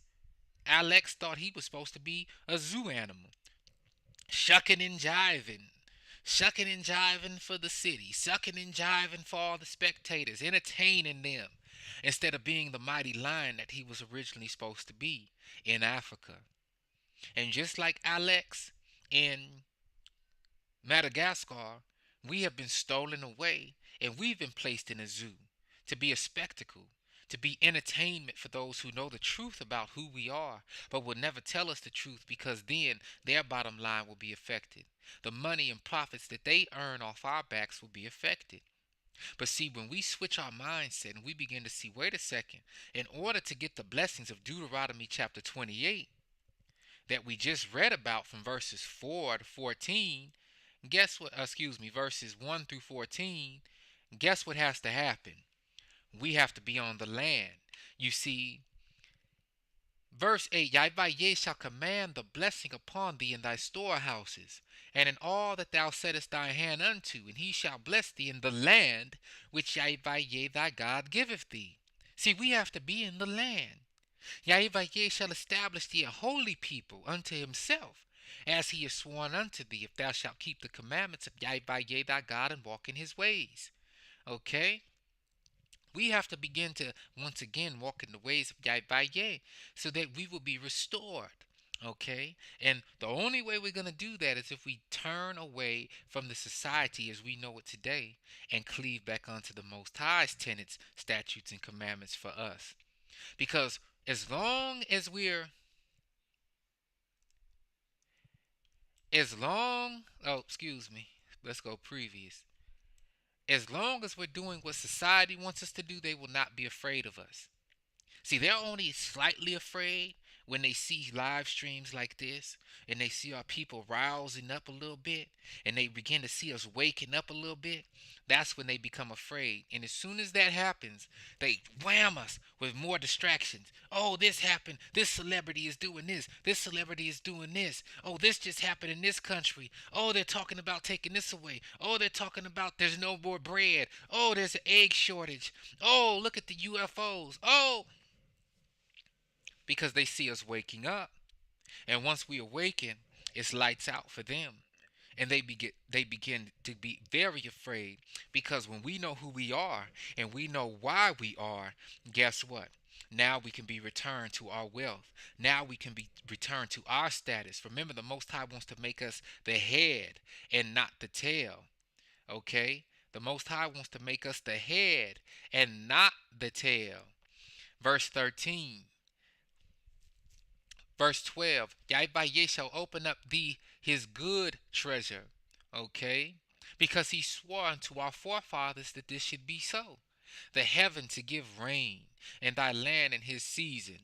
Alex thought he was supposed to be a zoo animal. Shucking and jiving. Shucking and jiving for the city. Sucking and jiving for all the spectators. Entertaining them. Instead of being the mighty lion that he was originally supposed to be in Africa. And just like Alex in Madagascar, we have been stolen away and we've been placed in a zoo to be a spectacle, to be entertainment for those who know the truth about who we are, but will never tell us the truth because then their bottom line will be affected. The money and profits that they earn off our backs will be affected. But see, when we switch our mindset and we begin to see, wait a second, in order to get the blessings of Deuteronomy chapter 28 that we just read about from verses 4 to 14, guess what? Verses 1 through 14. Guess what has to happen? We have to be on the land. You see, verse 8, Yahweh shall command the blessing upon thee in thy storehouses, and in all that thou settest thy hand unto, and he shall bless thee in the land which Yahweh thy God giveth thee. See, we have to be in the land. Yahweh shall establish thee a holy people unto himself, as he has sworn unto thee, if thou shalt keep the commandments of Yahweh thy God and walk in his ways. Okay? We have to begin to once again walk in the ways of Yahweh so that we will be restored. Okay? And the only way we're going to do that is if we turn away from the society as we know it today and cleave back unto the Most High's tenets, statutes, and commandments for us. Because as long as we're as long oh excuse me let's go previous as long as we're doing what society wants us to do, they will not be afraid of us. See, they're only slightly afraid when they see live streams like this and they see our people rousing up a little bit and they begin to see us waking up a little bit. That's when they become afraid. And as soon as that happens, they wham us with more distractions. Oh, this happened. This celebrity is doing this. This celebrity is doing this. Oh, this just happened in this country. Oh, they're talking about taking this away. Oh, they're talking about there's no more bread. Oh, there's an egg shortage. Oh, look at the UFOs. Oh, because they see us waking up. And once we awaken, it's lights out for them. And they begin to be very afraid because when we know who we are and we know why we are, guess what? Now we can be returned to our wealth. Now we can be returned to our status. Remember, the Most High wants to make us the head and not the tail. Okay? The Most High wants to make us the head and not the tail. Verse 13. Verse 12, Yahweh shall open up thee his good treasure. Okay? Because he swore unto our forefathers that this should be so. The heaven to give rain, and thy land in his season,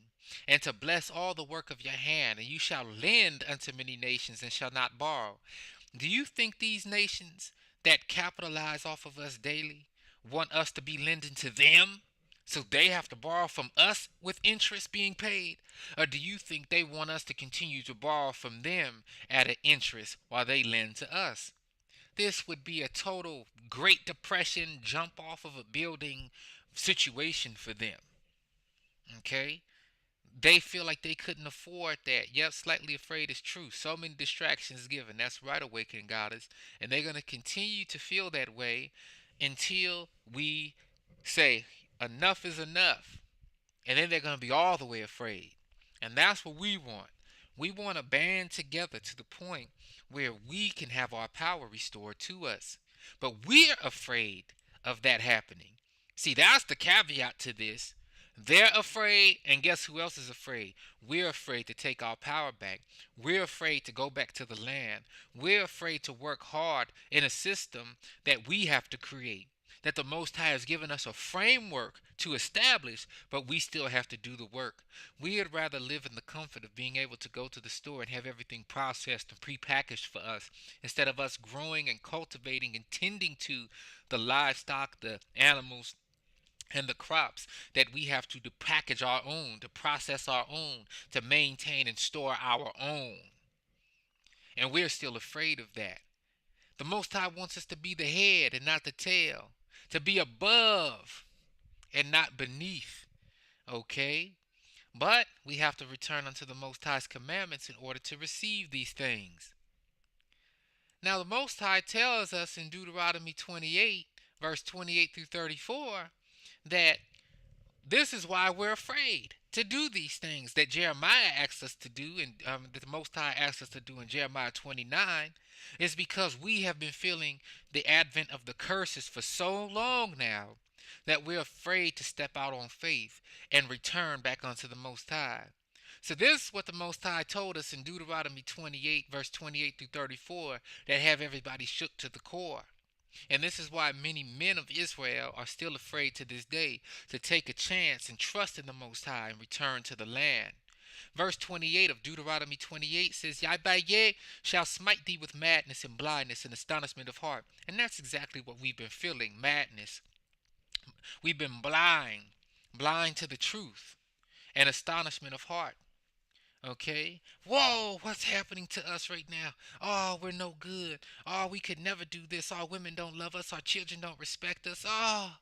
and to bless all the work of your hand, and you shall lend unto many nations and shall not borrow. Do you think these nations that capitalize off of us daily want us to be lending to them? So they have to borrow from us with interest being paid? Or do you think they want us to continue to borrow from them at an interest while they lend to us? This would be a total Great Depression, jump off of a building situation for them. Okay? They feel like they couldn't afford that. Yep, slightly afraid is true. So many distractions given. That's right, awakening goddess. And they're going to continue to feel that way until we say enough is enough. And then they're going to be all the way afraid. And that's what we want. We want to band together to the point where we can have our power restored to us. But we're afraid of that happening. See, that's the caveat to this. They're afraid, and guess who else is afraid? We're afraid to take our power back. We're afraid to go back to the land. We're afraid to work hard in a system that we have to create, that the Most High has given us a framework to establish, but we still have to do the work. We'd rather live in the comfort of being able to go to the store and have everything processed and prepackaged for us, instead of us growing and cultivating and tending to the livestock, the animals, and the crops that we have to package our own, to process our own, to maintain and store our own. And we're still afraid of that. The Most High wants us to be the head and not the tail, to be above and not beneath. Okay? But we have to return unto the Most High's commandments in order to receive these things. Now, the Most High tells us in Deuteronomy 28, verse 28 through 34, that this is why we're afraid to do these things that Jeremiah asks us to do, and that the Most High asks us to do in Jeremiah 29, is because we have been feeling the advent of the curses for so long now that we're afraid to step out on faith and return back unto the Most High. So this is what the Most High told us in Deuteronomy 28, verse 28 through 34, that have everybody shook to the core. And this is why many men of Israel are still afraid to this day to take a chance and trust in the Most High and return to the land. Verse 28 of Deuteronomy 28 says, Yahweh shall smite thee with madness and blindness and astonishment of heart. And that's exactly what we've been feeling, madness. We've been blind to the truth, and astonishment of heart. Okay? Whoa, what's happening to us right now? Oh, we're no good. Oh, we could never do this. Our women don't love us. Our children don't respect us. Oh,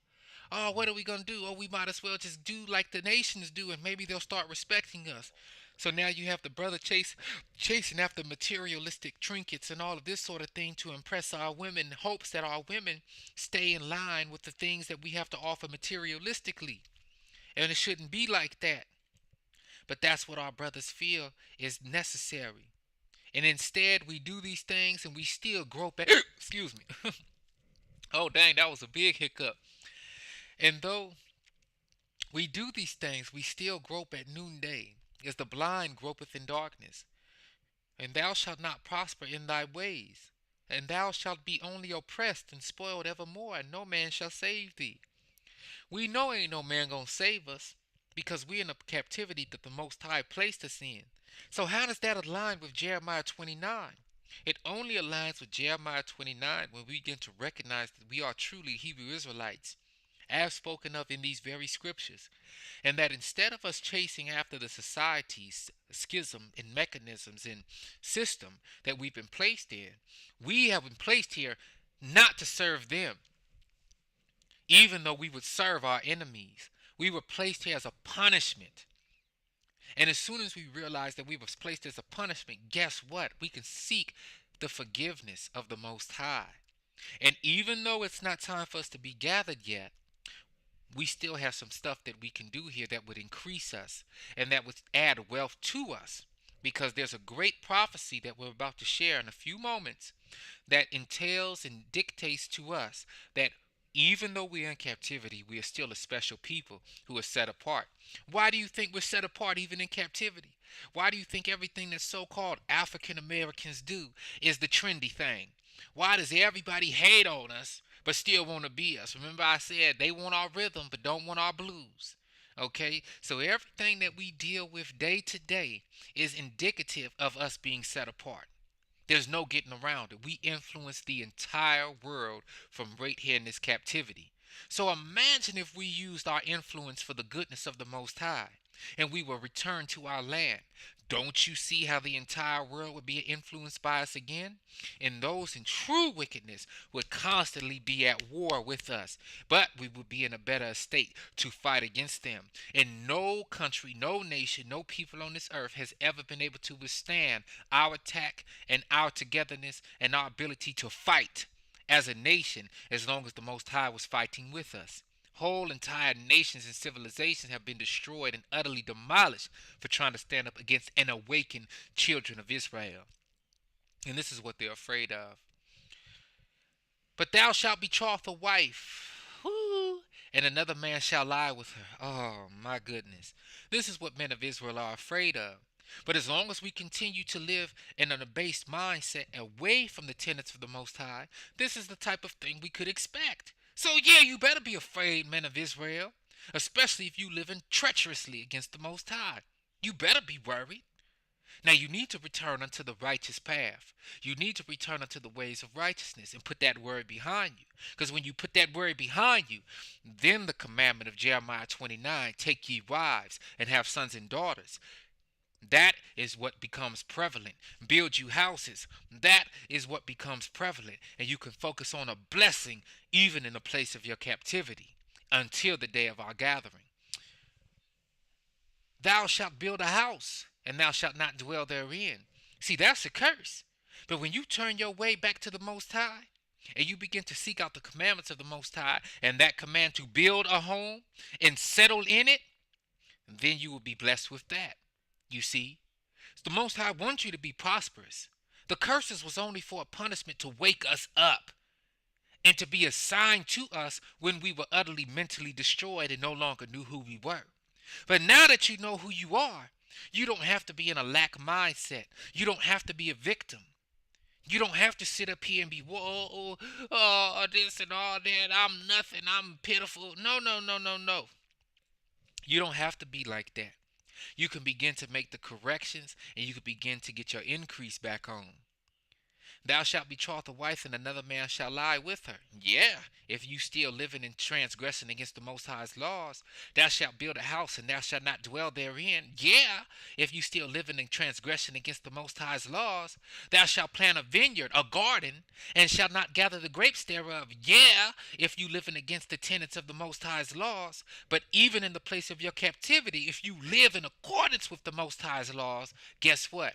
what are we going to do? Oh, we might as well just do like the nations do, and maybe they'll start respecting us. So now you have the brother chasing after materialistic trinkets and all of this sort of thing to impress our women, in hopes that our women stay in line with the things that we have to offer materialistically. And it shouldn't be like that. But that's what our brothers feel is necessary. And instead, we do these things and we still grope at. Excuse me. Oh, dang, that was a big hiccup. And though we do these things, we still grope at noonday, as the blind gropeth in darkness. And thou shalt not prosper in thy ways. And thou shalt be only oppressed and spoiled evermore, and no man shall save thee. We know ain't no man gonna save us, because we're in a captivity that the Most High placed us in. So how does that align with Jeremiah 29? It only aligns with Jeremiah 29 when we begin to recognize that we are truly Hebrew Israelites, as spoken of in these very scriptures, and that instead of us chasing after the society's schism and mechanisms and system that we've been placed in, we have been placed here not to serve them, even though we would serve our enemies. We were placed here as a punishment. And as soon as we realize that we were placed as a punishment, guess what? We can seek the forgiveness of the Most High. And even though it's not time for us to be gathered yet, we still have some stuff that we can do here that would increase us and that would add wealth to us. Because there's a great prophecy that we're about to share in a few moments that entails and dictates to us that even though we're in captivity, we are still a special people who are set apart. Why do you think we're set apart even in captivity? Why do you think everything that so-called African Americans do is the trendy thing? Why does everybody hate on us but still want to be us? Remember I said they want our rhythm but don't want our blues. Okay, so everything that we deal with day to day is indicative of us being set apart. There's no getting around it. We influence the entire world from right here in this captivity. So imagine if we used our influence for the goodness of the Most High. and we will return to our land. Don't you see how the entire world would be influenced by us again? And those in true wickedness would constantly be at war with us, but we would be in a better state to fight against them. And no country, no nation, no people on this earth has ever been able to withstand our attack and our togetherness and our ability to fight as a nation as long as the Most High was fighting with us. Whole entire nations and civilizations have been destroyed and utterly demolished for trying to stand up against and awaken children of Israel. And this is what they're afraid of. But thou shalt betroth a wife, whoo, and another man shall lie with her. Oh, my goodness. This is what men of Israel are afraid of. But as long as we continue to live in an abased mindset away from the tenets of the Most High, this is the type of thing we could expect. So, yeah, you better be afraid, men of Israel, especially if you live in treacherously against the Most High. You better be worried. Now you need to return unto the righteous path. You need to return unto the ways of righteousness and put that word behind you. Because when you put that word behind you, then the commandment of Jeremiah 29, take ye wives and have sons and daughters. That is what becomes prevalent. Build you houses. That is what becomes prevalent. And you can focus on a blessing even in the place of your captivity until the day of our gathering. Thou shalt build a house, and thou shalt not dwell therein. See, that's a curse. But when you turn your way back to the Most High, and you begin to seek out the commandments of the Most High, and that command to build a home and settle in it, then you will be blessed with that. You see, the Most High wants you to be prosperous. The curses was only for a punishment to wake us up and to be assigned to us when we were utterly mentally destroyed and no longer knew who we were. But now that you know who you are, you don't have to be in a lack mindset. You don't have to be a victim. You don't have to sit up here and be, whoa, oh, this and all that. I'm nothing. I'm pitiful. No, no, no, no, no. You don't have to be like that. You can begin to make the corrections and you can begin to get your increase back on. Thou shalt betroth a wife, and another man shall lie with her. Yeah, if you still living in transgression against the Most High's laws. Thou shalt build a house, and thou shalt not dwell therein. Yeah, if you still living in transgression against the Most High's laws. Thou shalt plant a vineyard, a garden, and shalt not gather the grapes thereof. Yeah, if you living against the tenets of the Most High's laws. But even in the place of your captivity, if you live in accordance with the Most High's laws, guess what?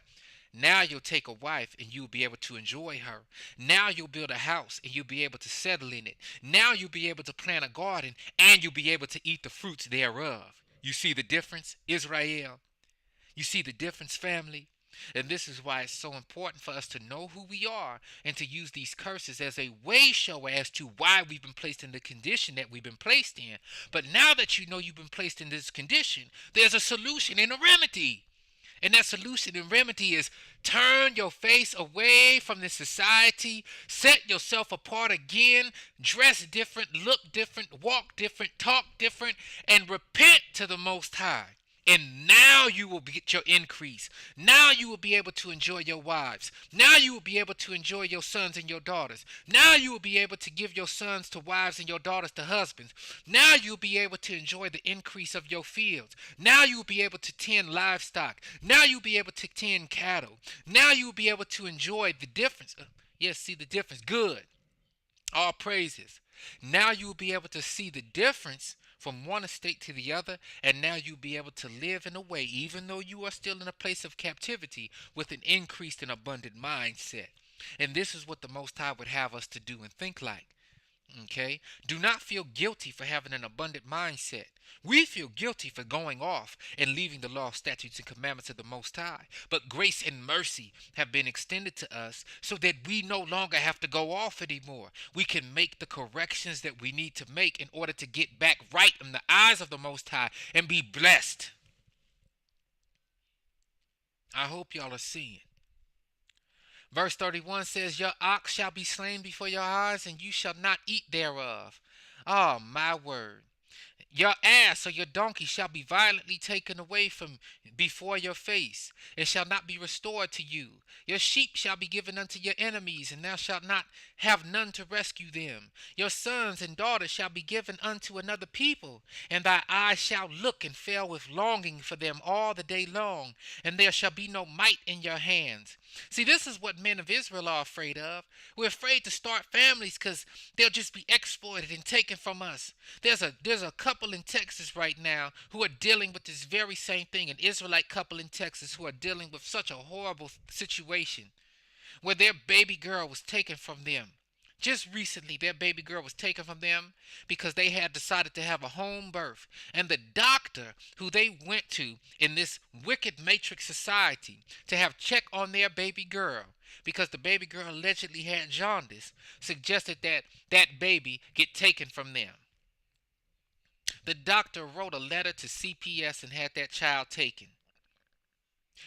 Now you'll take a wife and you'll be able to enjoy her. Now you'll build a house and you'll be able to settle in it. Now you'll be able to plant a garden and you'll be able to eat the fruits thereof. You see the difference, Israel? You see the difference, family? And this is why it's so important for us to know who we are and to use these curses as a way shower as to why we've been placed in the condition that we've been placed in. But now that you know you've been placed in this condition, there's a solution and a remedy. And that solution and remedy is turn your face away from this society, set yourself apart again, dress different, look different, walk different, talk different, and repent to the Most High. And now you will get your increase. Now you will be able to enjoy your wives. Now you will be able to enjoy your sons and your daughters. Now you will be able to give your sons to wives and your daughters to husbands. Now you will be able to enjoy the increase of your fields. Now you will be able to tend livestock. Now you will be able to tend cattle. Now you will be able to enjoy the difference. Yes, see the difference. Good. All praises. Now you will be able to see the difference from one estate to the other, and now you'll be able to live in a way, even though you are still in a place of captivity, with an increased and abundant mindset. And this is what the Most High would have us to do and think like. Okay? Do not feel guilty for having an abundant mindset. We feel guilty for going off and leaving the law, statutes, and commandments of the Most High. But grace and mercy have been extended to us so that we no longer have to go off anymore. We can make the corrections that we need to make in order to get back right in the eyes of the Most High and be blessed. I hope y'all are seeing. Verse 31 says, your ox shall be slain before your eyes, and you shall not eat thereof. Oh, my word. Your ass or your donkey shall be violently taken away from before your face, and shall not be restored to you. Your sheep shall be given unto your enemies, and thou shalt not have none to rescue them. Your sons and daughters shall be given unto another people, and thy eyes shall look and fail with longing for them all the day long, and there shall be no might in your hands. See, this is what men of Israel are afraid of. We're afraid to start families because they'll just be exploited and taken from us. There's a couple in Texas right now who are dealing with this very same thing, an Israelite couple in Texas who are dealing with such a horrible situation where their baby girl was taken from them. Just recently, their baby girl was taken from them because they had decided to have a home birth. And the doctor who they went to in this wicked matrix society to have check on their baby girl, because the baby girl allegedly had jaundice, suggested that that baby get taken from them. The doctor wrote a letter to CPS and had that child taken.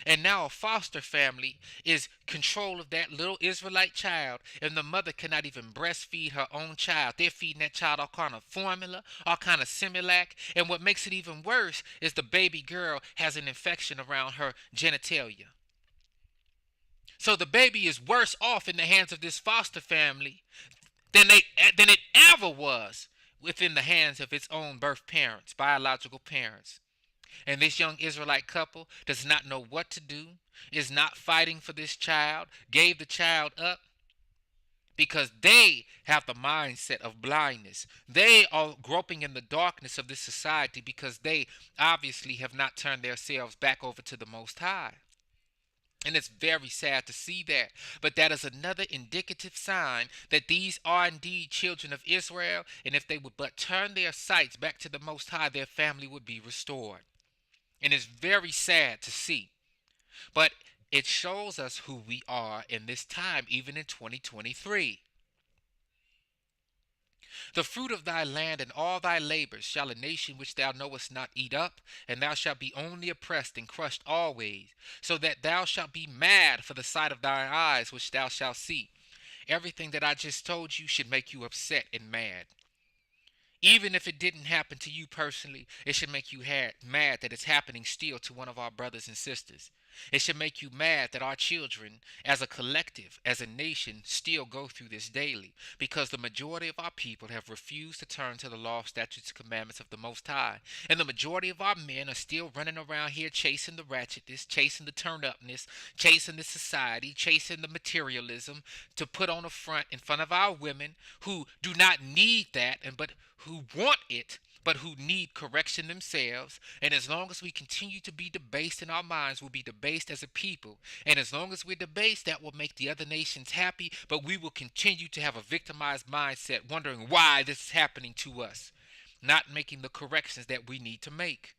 And now a foster family is control of that little Israelite child, and the mother cannot even breastfeed her own child. They're feeding that child all kind of formula, all kind of Similac, and what makes it even worse is the baby girl has an infection around her genitalia. So the baby is worse off in the hands of this foster family than it ever was within the hands of its own birth parents, biological parents. And this young Israelite couple does not know what to do, is not fighting for this child, gave the child up because they have the mindset of blindness. They are groping in the darkness of this society because they obviously have not turned themselves back over to the Most High. And it's very sad to see that. But that is another indicative sign that these are indeed children of Israel. And if they would but turn their sights back to the Most High, their family would be restored. And it's very sad to see. But it shows us who we are in this time, even in 2023. The fruit of thy land and all thy labors shall a nation which thou knowest not eat up, and thou shalt be only oppressed and crushed always, so that thou shalt be mad for the sight of thine eyes which thou shalt see. Everything that I just told you should make you upset and mad. Even if it didn't happen to you personally, it should make you mad that it's happening still to one of our brothers and sisters. It should make you mad that our children, as a collective, as a nation, still go through this daily, because the majority of our people have refused to turn to the law, statutes, and commandments of the Most High. And the majority of our men are still running around here chasing the ratchetness, chasing the turn-upness, chasing the society, chasing the materialism to put on a front in front of our women who do not need that, but who want it, but who need correction themselves. And as long as we continue to be debased in our minds, we'll be debased as a people. And as long as we're debased, that will make the other nations happy, but we will continue to have a victimized mindset, wondering why this is happening to us, not making the corrections that we need to make.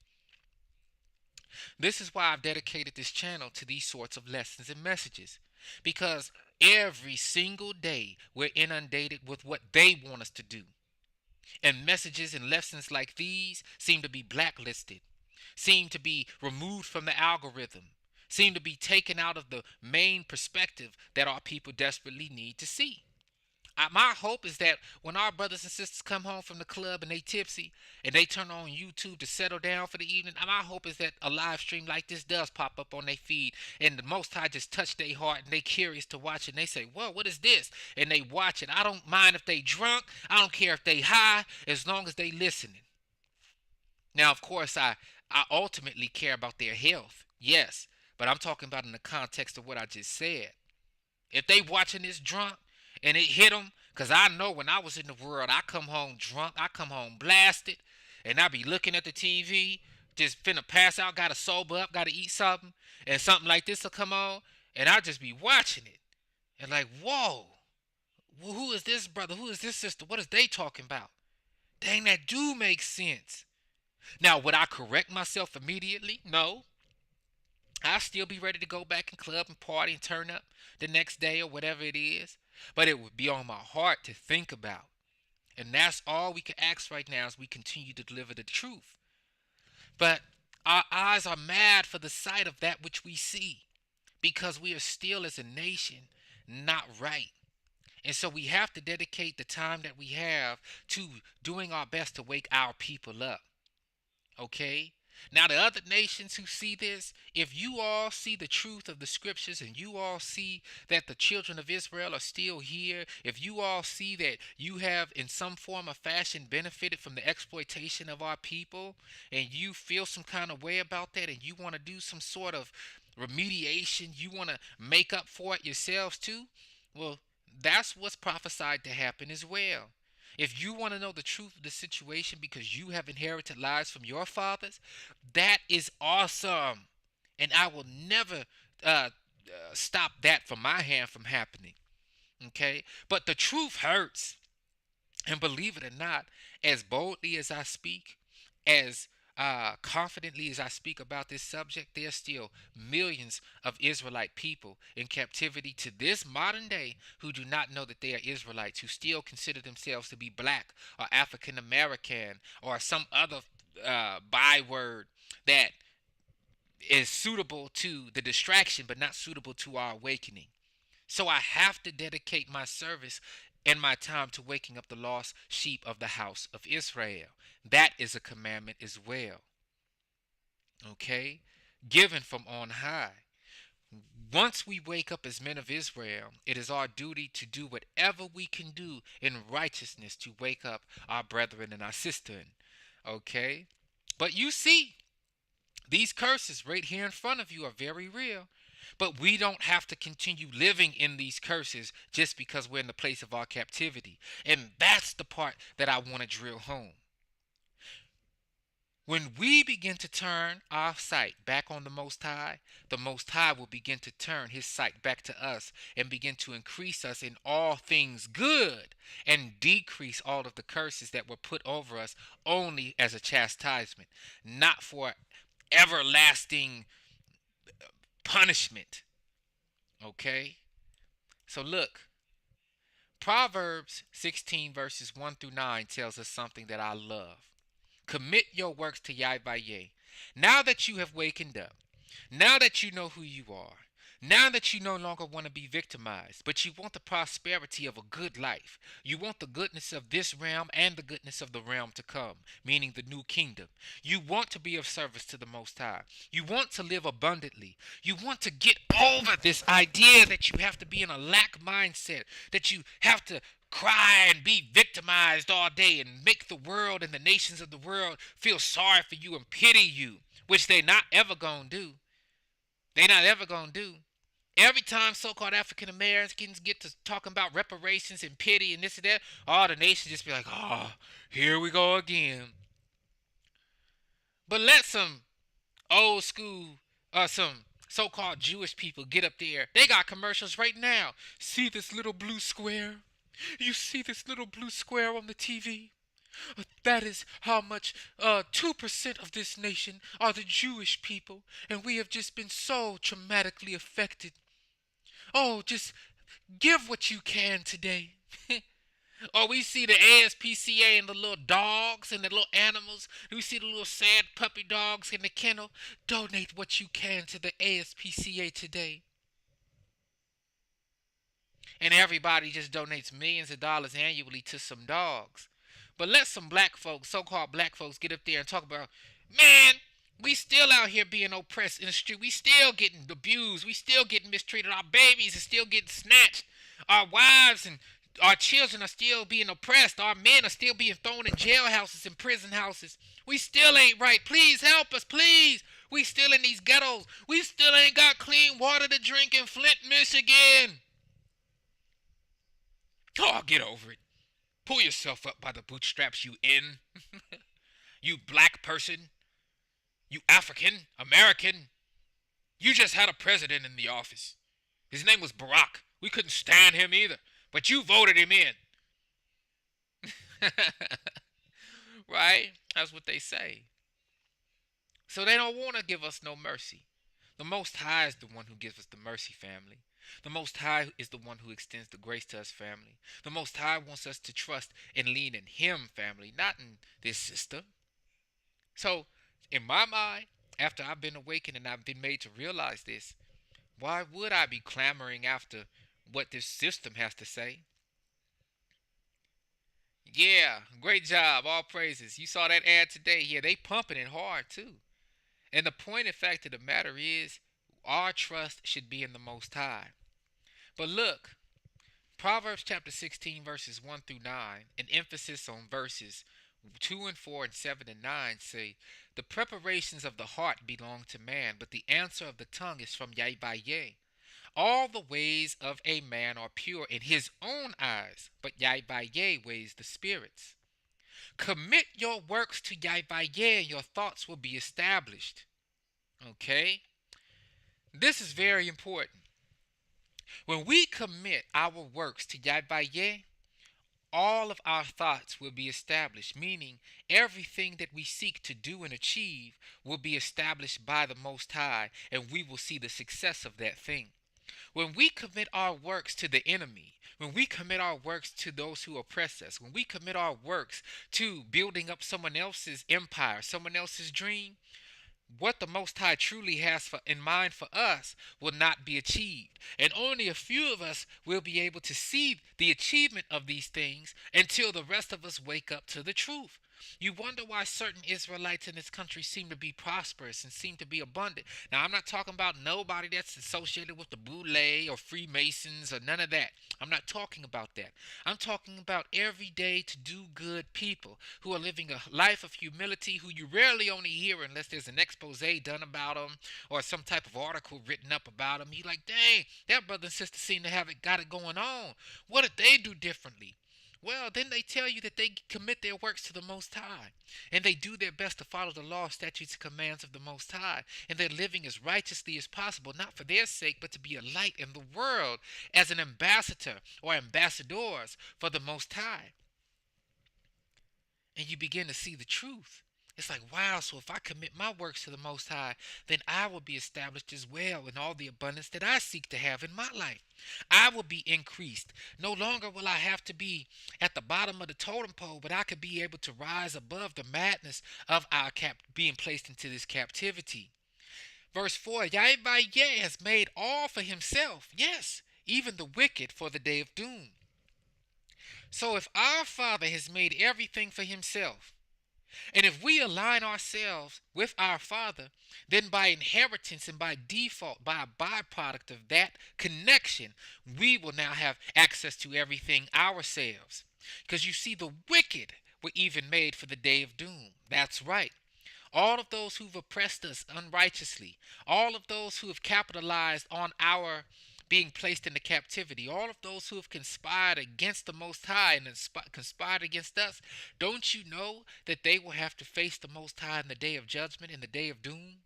This is why I've dedicated this channel to these sorts of lessons and messages, because every single day we're inundated with what they want us to do. And messages and lessons like these seem to be blacklisted, seem to be removed from the algorithm, seem to be taken out of the main perspective that our people desperately need to see. My hope is that when our brothers and sisters come home from the club and they tipsy and they turn on YouTube to settle down for the evening, my hope is that a live stream like this does pop up on their feed and the Most High just touch their heart and they curious to watch it and they say, whoa, what is this? And they watch it. I don't mind if they drunk. I don't care if they high, as long as they listening. Now, of course, I ultimately care about their health. Yes, but I'm talking about in the context of what I just said. If they watching this drunk, and it hit them, because I know when I was in the world, I come home drunk, I come home blasted, and I be looking at the TV, just finna pass out, gotta sober up, gotta eat something, and something like this will come on, and I just be watching it, and like, whoa, who is this brother, who is this sister, what is they talking about? Dang, that do make sense. Now, would I correct myself immediately? No. I'll still be ready to go back and club and party and turn up the next day or whatever it is. But it would be on my heart to think about. And that's all we can ask right now as we continue to deliver the truth. But our eyes are mad for the sight of that which we see, because we are still as a nation not right. And so we have to dedicate the time that we have to doing our best to wake our people up. Okay? Now, the other nations who see this, if you all see the truth of the scriptures and you all see that the children of Israel are still here, if you all see that you have in some form or fashion benefited from the exploitation of our people, and you feel some kind of way about that, and you want to do some sort of remediation, you want to make up for it yourselves too, well, that's what's prophesied to happen as well. If you want to know the truth of the situation because you have inherited lies from your fathers, that is awesome. And I will never stop that from my hand from happening. Okay? But the truth hurts. And believe it or not, as boldly as I speak, as confidently as I speak about this subject, there's still millions of Israelite people in captivity to this modern day who do not know that they are Israelites, who still consider themselves to be black or African American or some other byword that is suitable to the distraction but not suitable to our awakening. So I have to dedicate my service and my time to waking up the lost sheep of the house of Israel. That is a commandment as well. Okay? Given from on high. Once we wake up as men of Israel, it is our duty to do whatever we can do in righteousness to wake up our brethren and our sister. Okay? But you see, these curses right here in front of you are very real. But we don't have to continue living in these curses just because we're in the place of our captivity. And that's the part that I want to drill home. When we begin to turn our sight back on the Most High will begin to turn his sight back to us and begin to increase us in all things good and decrease all of the curses that were put over us only as a chastisement, not for everlasting punishment. Okay? So look, Proverbs 16 verses 1 through 9 tells us something that I love. Commit your works to Yahweh. Now that you have wakened up, now that you know who you are, now that you no longer want to be victimized, but you want the prosperity of a good life. You want the goodness of this realm and the goodness of the realm to come, meaning the new kingdom. You want to be of service to the Most High. You want to live abundantly. You want to get over this idea that you have to be in a lack mindset, that you have to cry and be victimized all day and make the world and the nations of the world feel sorry for you and pity you, which they not ever gonna do. They not ever gonna do. Every time so-called African Americans get to talking about reparations and pity and this and that, all the nations just be like, oh, here we go again. But let some old school some so-called Jewish people get up there. They got commercials right now. See this little blue square? You see this little blue square on the TV? That is how much 2% of this nation are the Jewish people, and we have just been so traumatically affected. Oh, just give what you can today. Or we see the ASPCA and the little dogs and the little animals. We see the little sad puppy dogs in the kennel. Donate what you can to the ASPCA today. And everybody just donates millions of dollars annually to some dogs. But let some black folks, so-called black folks, get up there and talk about, man, we still out here being oppressed in the street. We still getting abused. We still getting mistreated. Our babies are still getting snatched. Our wives and our children are still being oppressed. Our men are still being thrown in jailhouses and prison houses. We still ain't right. Please help us, please. We still in these ghettos. We still ain't got clean water to drink in Flint, Michigan. Oh, get over it. Pull yourself up by the bootstraps, you in. You black person. You African American. You just had a president in the office. His name was Barack. We couldn't stand him either. But you voted him in. Right? That's what they say. So they don't want to give us no mercy. The Most High is the one who gives us the mercy, family. The Most High is the one who extends the grace to us, family. The Most High wants us to trust and lean in Him, family, not in this system. So, in my mind, after I've been awakened and I've been made to realize this, why would I be clamoring after what this system has to say? Yeah, great job. All praises. You saw that ad today. Yeah, they pumping it hard too. And the point and fact of the matter is, our trust should be in the Most High. But look, Proverbs chapter 16, verses 1 through 9, an emphasis on verses 2 and 4 and 7 and 9 say, the preparations of the heart belong to man, but the answer of the tongue is from Yahweh. All the ways of a man are pure in his own eyes, but Yahweh weighs the spirits. Commit your works to Yahweh, and your thoughts will be established. Okay? This is very important. When we commit our works to Yahweh, all of our thoughts will be established, meaning everything that we seek to do and achieve will be established by the Most High, and we will see the success of that thing. When we commit our works to the enemy, when we commit our works to those who oppress us, when we commit our works to building up someone else's empire, someone else's dream, what the Most High truly has in mind for us will not be achieved. And only a few of us will be able to see the achievement of these things until the rest of us wake up to the truth. You wonder why certain Israelites in this country seem to be prosperous and seem to be abundant. Now, I'm not talking about nobody that's associated with the Boule or Freemasons or none of that. I'm not talking about that. I'm talking about everyday to do good people who are living a life of humility, who you rarely only hear unless there's an expose done about them or some type of article written up about them. You're like, dang, that brother and sister seem to have got it going on. What did they do differently? Well, then they tell you that they commit their works to the Most High, and they do their best to follow the law, statutes, and commands of the Most High, and they're living as righteously as possible, not for their sake, but to be a light in the world as an ambassador or ambassadors for the Most High. And you begin to see the truth. It's like, wow, so if I commit my works to the Most High, then I will be established as well in all the abundance that I seek to have in my life. I will be increased. No longer will I have to be at the bottom of the totem pole, but I could be able to rise above the madness of our being placed into this captivity. Verse 4, Yahweh has made all for himself, yes, even the wicked for the day of doom. So if our Father has made everything for himself, and if we align ourselves with our Father, then by inheritance and by default, by a byproduct of that connection, we will now have access to everything ourselves. Because you see, the wicked were even made for the day of doom. That's right. All of those who've oppressed us unrighteously, all of those who have capitalized on our being placed into captivity, all of those who have conspired against the Most High and conspired against us, don't you know that they will have to face the Most High in the day of judgment, in the day of doom?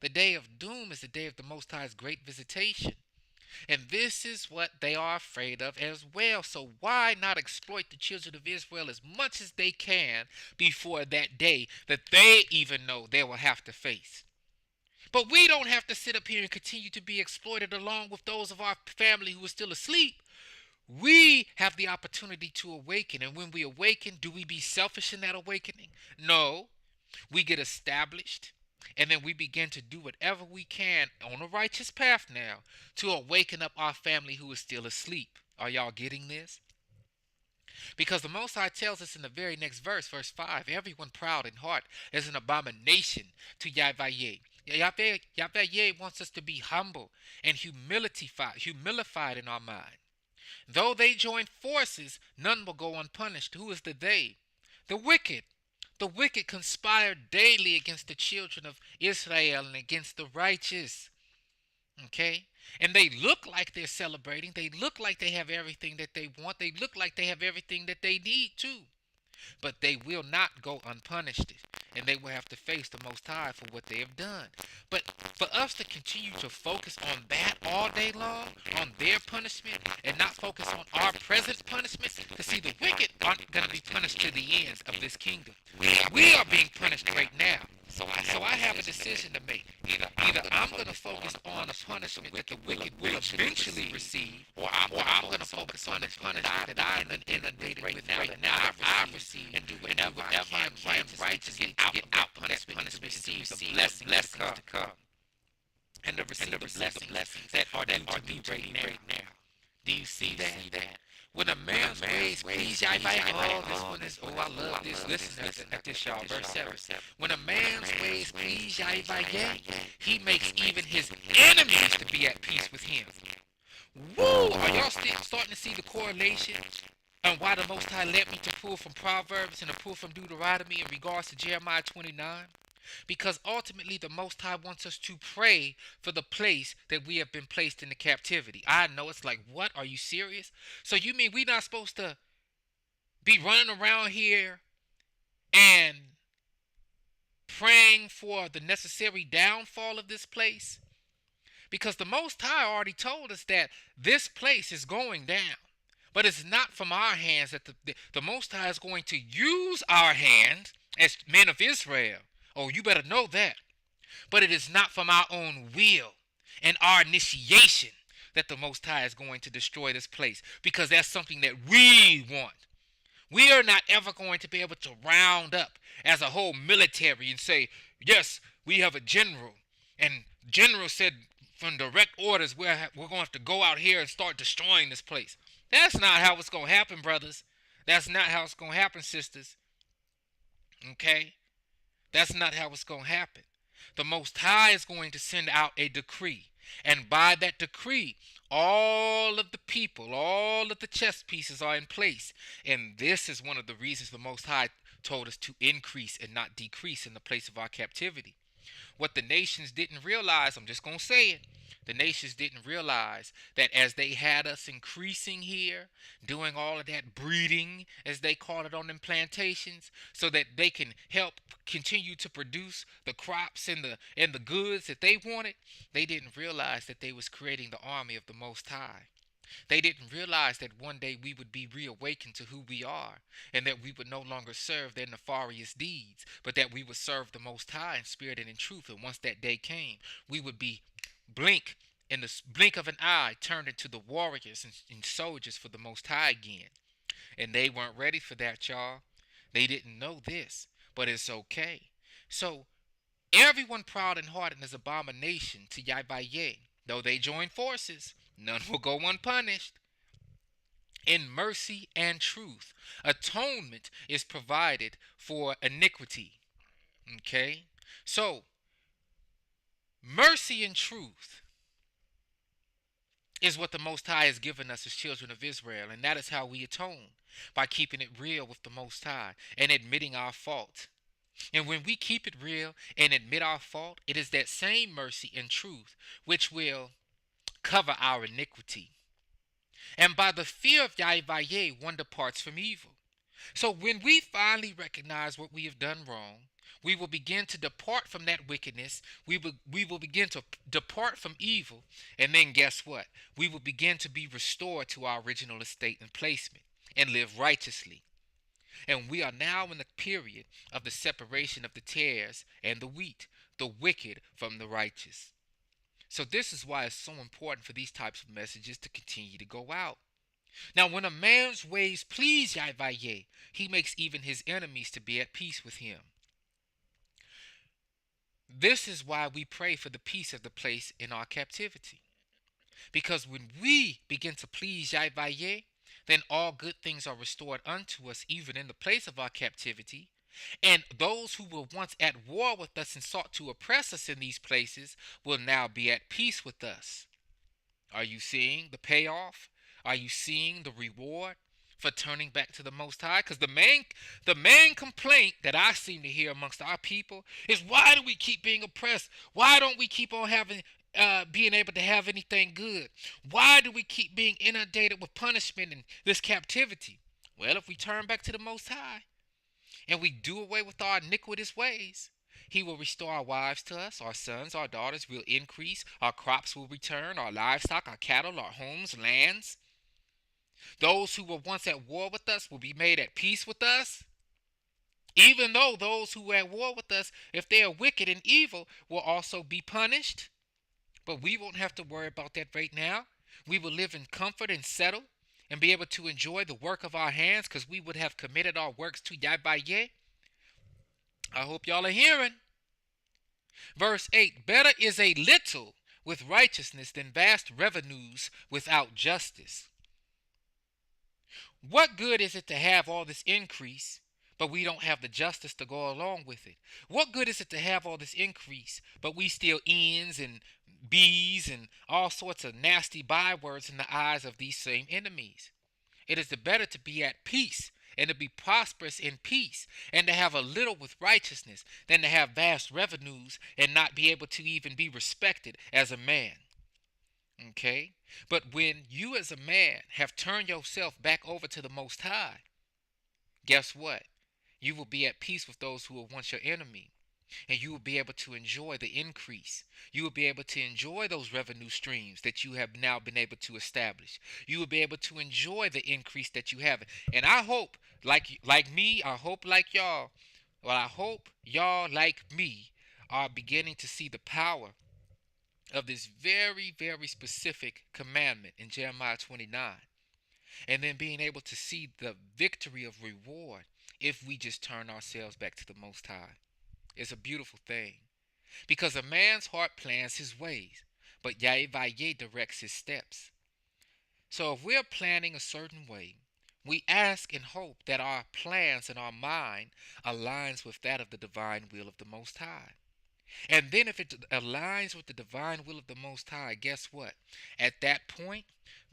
The day of doom is the day of the Most High's great visitation. And this is what they are afraid of as well. So why not exploit the children of Israel as much as they can before that day that they even know they will have to face? But we don't have to sit up here and continue to be exploited along with those of our family who are still asleep. We have the opportunity to awaken. And when we awaken, do we be selfish in that awakening? No. We get established. And then we begin to do whatever we can on a righteous path now to awaken up our family who is still asleep. Are y'all getting this? Because the Most High tells us in the very next verse, verse 5, everyone proud in heart is an abomination to Yahweh. Yahweh wants us to be humble and humilified in our mind. Though they join forces, none will go unpunished. Who is the they? The wicked. The wicked conspire daily against the children of Israel and against the righteous. Okay? And they look like they're celebrating. They look like they have everything that they want. They look like they have everything that they need too. But they will not go unpunished. And they will have to face the Most High for what they have done. But for us to continue to focus on that all day long, on their punishment, and not focus on our present punishment, to see the wicked aren't going to be punished to the ends of this kingdom. We are being punished right now. So I have a decision to make. Either I'm going to focus on the punishment that the wicked will eventually receive, or I'm going to focus on the punishment that I am inundated with right now I've received, and do whatever I can righteously get out punishment to receive the blessings to come. And to receive the blessings that are due to me right now. Do you see that? When a man's ways ways please Yahweh. Oh, this one is, oh, I love this. Listen at this, y'all. Verse 7. When a man's ways please Yahweh, he makes even his enemies to be at peace with him. Woo! Are y'all starting to see the correlation and why the Most High led me to pull from Proverbs and to pull from Deuteronomy in regards to Jeremiah 29? Because ultimately the Most High wants us to pray for the place that we have been placed in the captivity. I know it's like, what? Are you serious? So you mean we're not supposed to be running around here and praying for the necessary downfall of this place? Because the Most High already told us that this place is going down. But it's not from our hands that the Most High is going to use our hands as men of Israel. Oh, you better know that. But it is not from our own will and our initiation that the Most High is going to destroy this place. Because that's something that we want. We are not ever going to be able to round up as a whole military and say, yes, we have a general. And general said from direct orders, we're going to have to go out here and start destroying this place. That's not how it's going to happen, brothers. That's not how it's going to happen, sisters. Okay? That's not how it's going to happen. The Most High is going to send out a decree. And by that decree, all of the people, all of the chess pieces are in place. And this is one of the reasons the Most High told us to increase and not decrease in the place of our captivity. What the nations didn't realize, I'm just going to say it, the nations didn't realize that as they had us increasing here, doing all of that breeding, as they call it on them plantations, so that they can help continue to produce the crops and the goods that they wanted, they didn't realize that they was creating the army of the Most High. They didn't realize that one day we would be reawakened to who we are, and that we would no longer serve their nefarious deeds, but that we would serve the Most High in spirit and in truth. And once that day came, we would be in the blink of an eye, turned into the warriors and soldiers for the Most High again. And they weren't ready for that, y'all. They didn't know this, but it's okay. So everyone proud in heart and is abomination to Yahweh. Though they join forces, none will go unpunished. In mercy and truth, atonement is provided for iniquity. Okay? So, mercy and truth is what the Most High has given us as children of Israel. And that is how we atone, by keeping it real with the Most High and admitting our fault. And when we keep it real and admit our fault, it is that same mercy and truth which will cover our iniquity. And by the fear of Yahweh, one departs from evil. So when we finally recognize what we have done wrong, we will begin to depart from that wickedness. We will begin to depart from evil. And then guess what? We will begin to be restored to our original estate and placement and live righteously. And we are now in the period of the separation of the tares and the wheat, the wicked from the righteous. So this is why it's so important for these types of messages to continue to go out. Now, when a man's ways please Yahweh, he makes even his enemies to be at peace with him. This is why we pray for the peace of the place in our captivity. Because when we begin to please Yahweh, then all good things are restored unto us, even in the place of our captivity. And those who were once at war with us and sought to oppress us in these places will now be at peace with us. Are you seeing the payoff? Are you seeing the reward for turning back to the Most High? Because the main complaint that I seem to hear amongst our people is, why do we keep being oppressed? Why don't we keep on being able to have anything good? Why do we keep being inundated with punishment in this captivity? Well, if we turn back to the Most High and we do away with our iniquitous ways, he will restore our wives to us, our sons, our daughters will increase, our crops will return, our livestock, our cattle, our homes, lands. Those who were once at war with us will be made at peace with us. Even though those who were at war with us, if they are wicked and evil, will also be punished. But we won't have to worry about that right now. We will live in comfort and settle and be able to enjoy the work of our hands, because we would have committed our works to Yahweh. I hope y'all are hearing. Verse 8, better is a little with righteousness than vast revenues without justice. What good is it to have all this increase, but we don't have the justice to go along with it? What good is it to have all this increase, but we still ends and bees and all sorts of nasty bywords in the eyes of these same enemies? It is the better to be at peace and to be prosperous in peace and to have a little with righteousness than to have vast revenues and not be able to even be respected as a man. Okay? But when you as a man have turned yourself back over to the Most High, guess what? You will be at peace with those who were once your enemy. And you will be able to enjoy the increase. You will be able to enjoy those revenue streams that you have now been able to establish. You will be able to enjoy the increase that you have. And I hope, like me, I hope like y'all, well, I hope y'all like me are beginning to see the power of this very, very specific commandment in Jeremiah 29. And then being able to see the victory of reward if we just turn ourselves back to the Most High. It's a beautiful thing. Because a man's heart plans his ways, but Yahweh directs his steps. So if we're planning a certain way, we ask and hope that our plans and our mind aligns with that of the divine will of the Most High. And then if it aligns with the divine will of the Most High, guess what? At that point,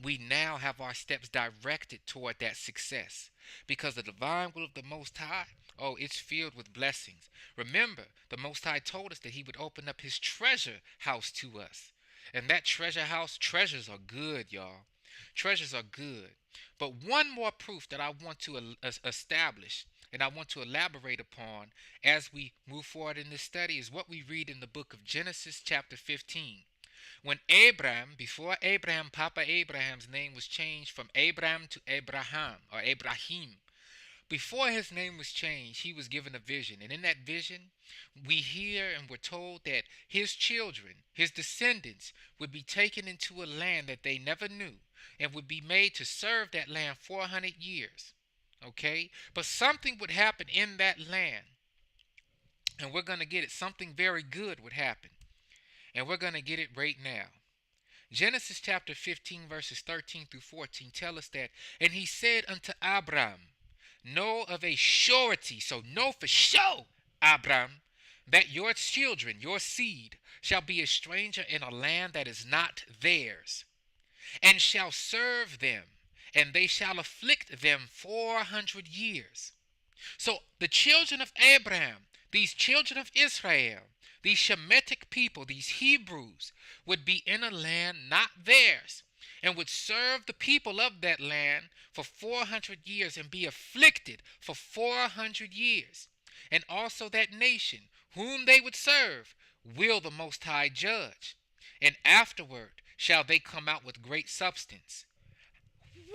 we now have our steps directed toward that success. Because the divine will of the Most High, oh, it's filled with blessings. Remember, the Most High told us that He would open up His treasure house to us. And that treasure house, treasures are good, y'all. Treasures are good. But one more proof that I want to establish and I want to elaborate upon as we move forward in this study is what we read in the book of Genesis, chapter 15. When Abraham, before Abraham, Papa Abraham's name was changed from Abraham to Abraham or Ibrahim, before his name was changed, he was given a vision. And in that vision, we hear and we're told that his children, his descendants, would be taken into a land that they never knew and would be made to serve that land 400 years. Okay? But something would happen in that land. And we're going to get it. Something very good would happen. And we're going to get it right now. Genesis chapter 15, verses 13 through 14 tell us that, and he said unto Abram, know of a surety, so know for sure, Abram, that your children, your seed, shall be a stranger in a land that is not theirs, and shall serve them, and they shall afflict them 400 years. So the children of Abraham, these children of Israel, these Shemitic people, these Hebrews, would be in a land not theirs and would serve the people of that land for 400 years and be afflicted for 400 years. And also that nation whom they would serve will the Most High judge. And afterward shall they come out with great substance.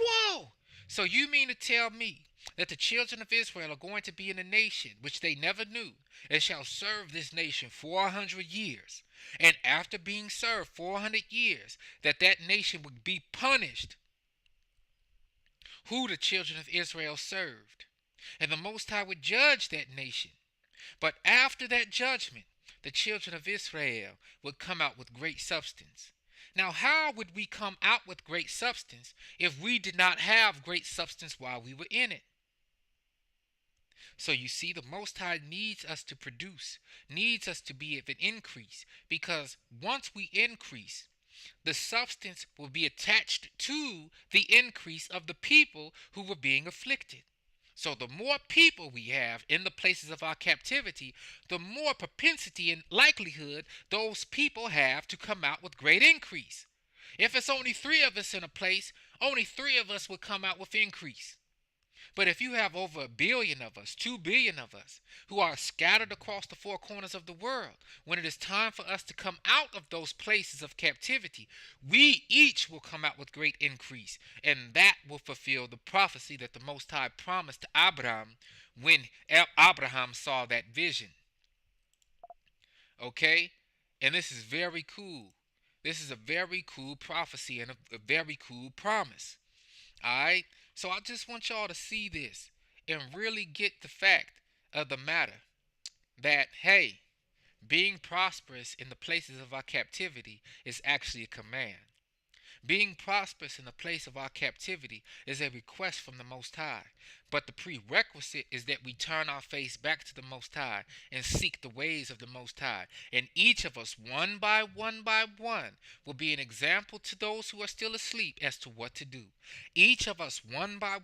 Whoa! So you mean to tell me that the children of Israel are going to be in a nation which they never knew and shall serve this nation 400 years. And after being served 400 years, that nation would be punished who the children of Israel served. And the Most High would judge that nation. But after that judgment, the children of Israel would come out with great substance. Now, how would we come out with great substance if we did not have great substance while we were in it? So you see, the Most High needs us to produce, needs us to be of an increase, because once we increase, the substance will be attached to the increase of the people who were being afflicted. So the more people we have in the places of our captivity, the more propensity and likelihood those people have to come out with great increase. If it's only 3 of us in a place, only 3 of us will come out with increase. But if you have over 1 billion of us, 2 billion of us, who are scattered across the 4 corners of the world, when it is time for us to come out of those places of captivity, we each will come out with great increase. And that will fulfill the prophecy that the Most High promised to Abraham when Abraham saw that vision. Okay? And this is very cool. This is a very cool prophecy and a very cool promise. Alright? So I just want y'all to see this and really get the fact of the matter that, hey, being prosperous in the places of our captivity is actually a command. Being prosperous in the place of our captivity is a request from the Most High. But the prerequisite is that we turn our face back to the Most High and seek the ways of the Most High. And each of us, one by one, will be an example to those who are still asleep as to what to do. Each of us, one by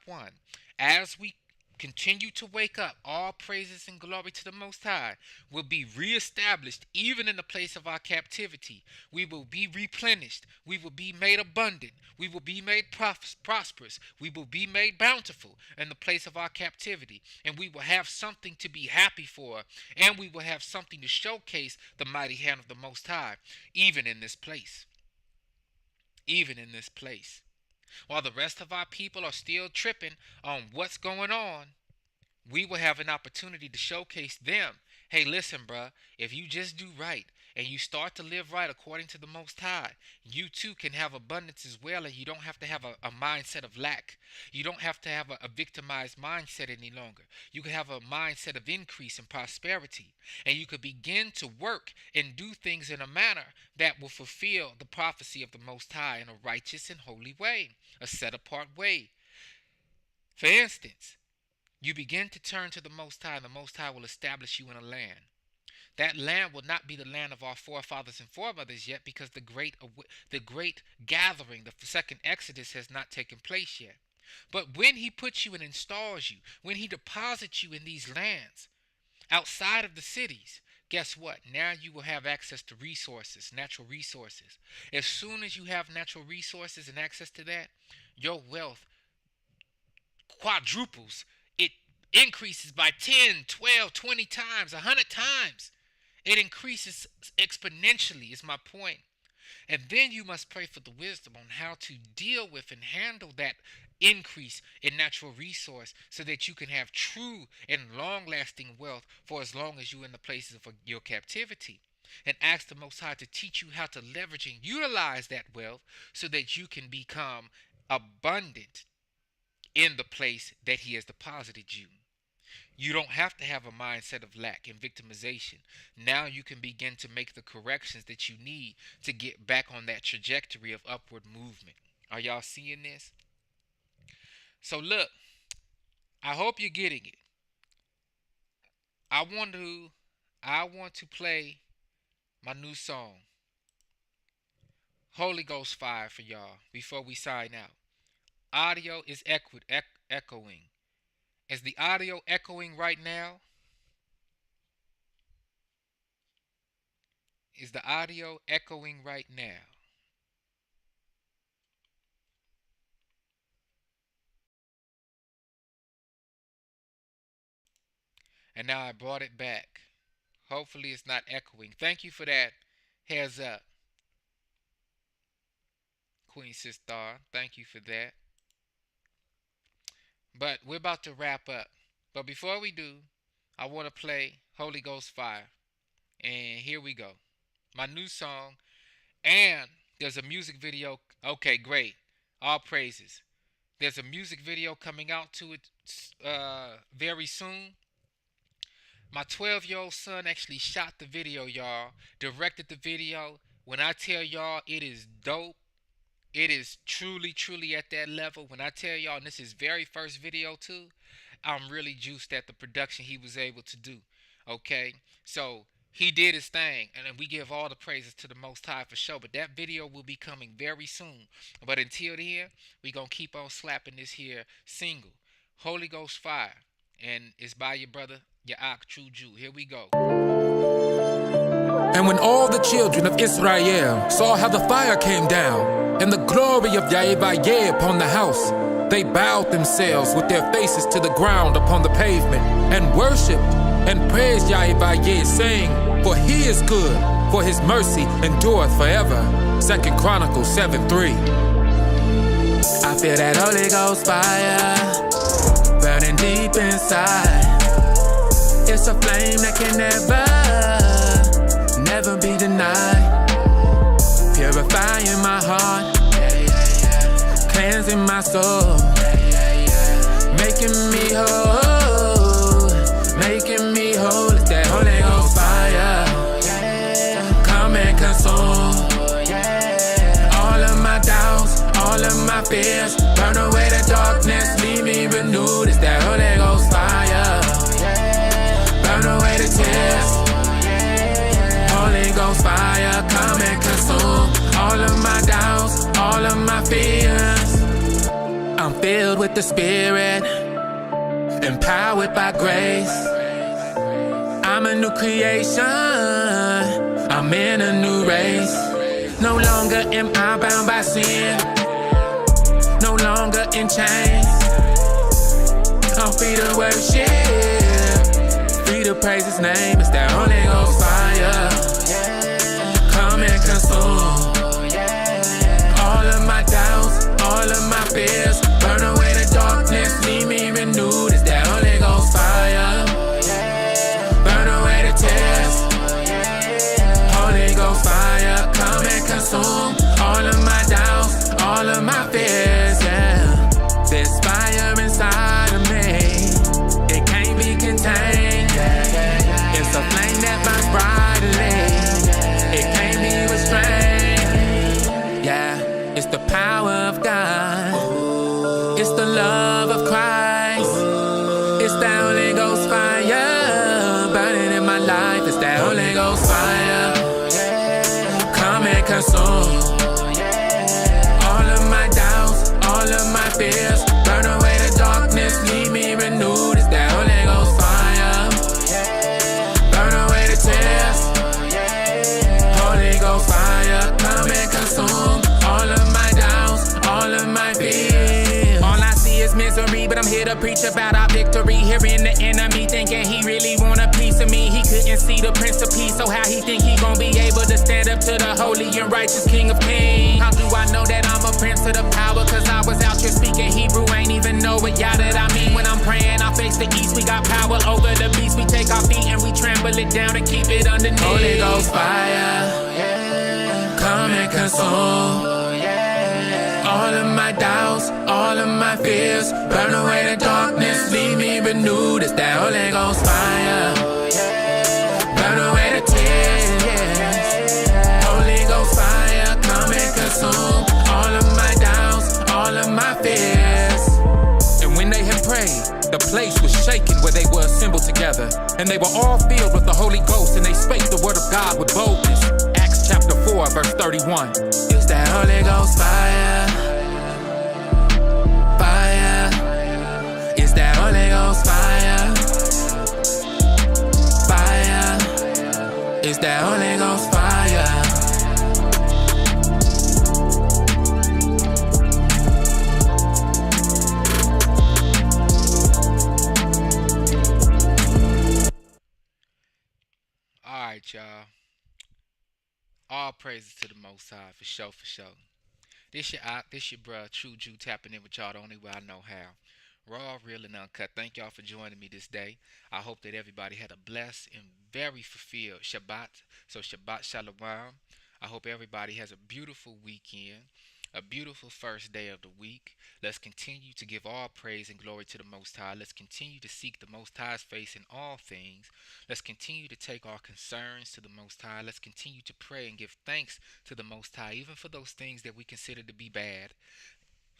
one, as we continue to wake up, all praises and glory to the Most High, will be reestablished even in the place of our captivity. We will be replenished. We will be made abundant. We will be made prosperous. We will be made bountiful in the place of our captivity. And we will have something to be happy for. And we will have something to showcase the mighty hand of the Most High, even in this place. Even in this place. While the rest of our people are still tripping on what's going on, we will have an opportunity to showcase them. Hey, listen, bruh, if you just do right and you start to live right according to the Most High, you too can have abundance as well, and you don't have to have a mindset of lack. You don't have to have a victimized mindset any longer. You can have a mindset of increase and prosperity, and you could begin to work and do things in a manner that will fulfill the prophecy of the Most High in a righteous and holy way, a set-apart way. For instance, you begin to turn to the Most High, and the Most High will establish you in a land. That land will not be the land of our forefathers and foremothers yet, because the great gathering, the second Exodus, has not taken place yet. But when he puts you and installs you, when he deposits you in these lands outside of the cities, guess what? Now you will have access to resources, natural resources. As soon as you have natural resources and access to that, your wealth quadruples. It increases by 10, 12, 20 times, 100 times. It increases exponentially, is my point. And then you must pray for the wisdom on how to deal with and handle that increase in natural resource so that you can have true and long-lasting wealth for as long as you're in the places of your captivity. And ask the Most High to teach you how to leverage and utilize that wealth so that you can become abundant in the place that he has deposited you. You don't have to have a mindset of lack and victimization. Now you can begin to make the corrections that you need to get back on that trajectory of upward movement. Are y'all seeing this? So look, I hope you're getting it. I want to play my new song, Holy Ghost Fire, for y'all before we sign out. Audio is echoing. Is the audio echoing right now? Is the audio echoing right now? And now I brought it back. Hopefully it's not echoing. Thank you for that heads up, Queen Sister. Thank you for that. But we're about to wrap up. But before we do, I want to play Holy Ghost Fire. And here we go. My new song. And there's a music video. Okay, great. All praises. There's a music video coming out to it very soon. My 12-year-old son actually shot the video, y'all. Directed the video. When I tell y'all it is dope, it is truly, truly at that level. When I tell y'all, and this is his very first video too, I'm really juiced at the production he was able to do. Okay? So he did his thing, and we give all the praises to the Most High for sure. But that video will be coming very soon. But until then, we going to keep on slapping this here single, Holy Ghost Fire. And it's by your brother, Yaak True Jew. Here we go. And when all the children of Israel saw how the fire came down, and the glory of Yahweh upon the house, they bowed themselves with their faces to the ground upon the pavement, and worshipped and praised Yahweh, saying, For he is good, for his mercy endureth forever. 2 Chronicles 7:3. I feel that Holy Ghost fire burning deep inside. It's a flame that can never be denied. Purifying my heart, cleansing my soul, making me whole, making me whole. It's that Holy Ghost fire, come and consume all of my the Spirit, empowered by grace. I'm a new creation, I'm in a new race. No longer am I bound by sin, no longer in chains. I'm free to worship, free to praise His name. It's that Holy Ghost fire, come and consume all of my doubts, all of my fears. Burn away the darkness, leave me renewed. It's that Holy Ghost fire, burn away the tears. Holy Ghost fire, come and consume all of my doubts, all of my fears, yeah. There's fire inside of me, it can't be contained, yeah. It's a flame that burns brightly, it can't be restrained, yeah. It's the power of God, it's the love of Christ, it's the Holy Ghost fire burning in my life. It's that Holy Ghost fire, come and consume all of my doubts, all of my fears. Burn away the darkness, leave me renewed. It's that Holy Ghost fire, burn away the tears. Holy Ghost fire, come and consume all of my doubts, all of my fears. All I see is misery, but I'm here to preach about our victory. Hearing the enemy thinking he really want a piece of me. He couldn't see the Prince of Peace, so how he think he gon' be able to stand up to the holy and righteous King of Kings? How do I know that I'm a prince of the power? Cause I was out here speaking Hebrew, ain't even know what y'all that I mean. When I'm praying, I face the east, we got power over the beast. We take our feet and we trample it down and keep it underneath. Holy Ghost fire, come and consume all of my doubts, all of my fears. Burn away the darkness, leave me renewed. It's that Holy Ghost fire, burn away the tears. Holy Ghost fire, come and consume all of my doubts, all of my fears. And when they had prayed, the place was shaken where they were assembled together. And they were all filled with the Holy Ghost, and they spake the word of God with boldness. Acts chapter 4, verse 31. It's that Holy Ghost fire, fire. It's that Holy Ghost fire, fire. It's that Holy Ghost fire. Alright, y'all. All praises to the Most High, for sure, for sure. This your bruh, True Jew, tapping in with y'all the only way I know how. Raw, real, and uncut. Thank y'all for joining me this day. I hope that everybody had a blessed and very fulfilled Shabbat. So Shabbat Shalom. I hope everybody has a beautiful weekend, a beautiful first day of the week. Let's continue to give all praise and glory to the Most High. Let's continue to seek the Most High's face in all things. Let's continue to take our concerns to the Most High. Let's continue to pray and give thanks to the Most High, even for those things that we consider to be bad,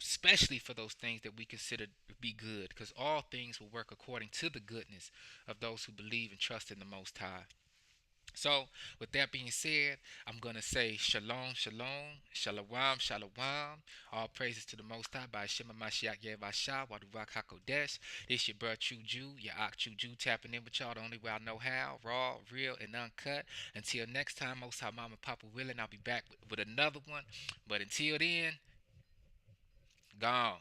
especially for those things that we consider to be good, because all things will work according to the goodness of those who believe and trust in the Most High. So, with that being said, I'm going to say Shalom, Shalom, Shalom, Shalom. All praises to the Most High by Shema Mashiach Yevashah, Waduvak HaKodesh. This your bro True Jew, your Ak True Jew, tapping in with y'all the only way I know how. Raw, real, and uncut. Until next time, Most High Mama Papa willing, I'll be back with another one. But until then, gone.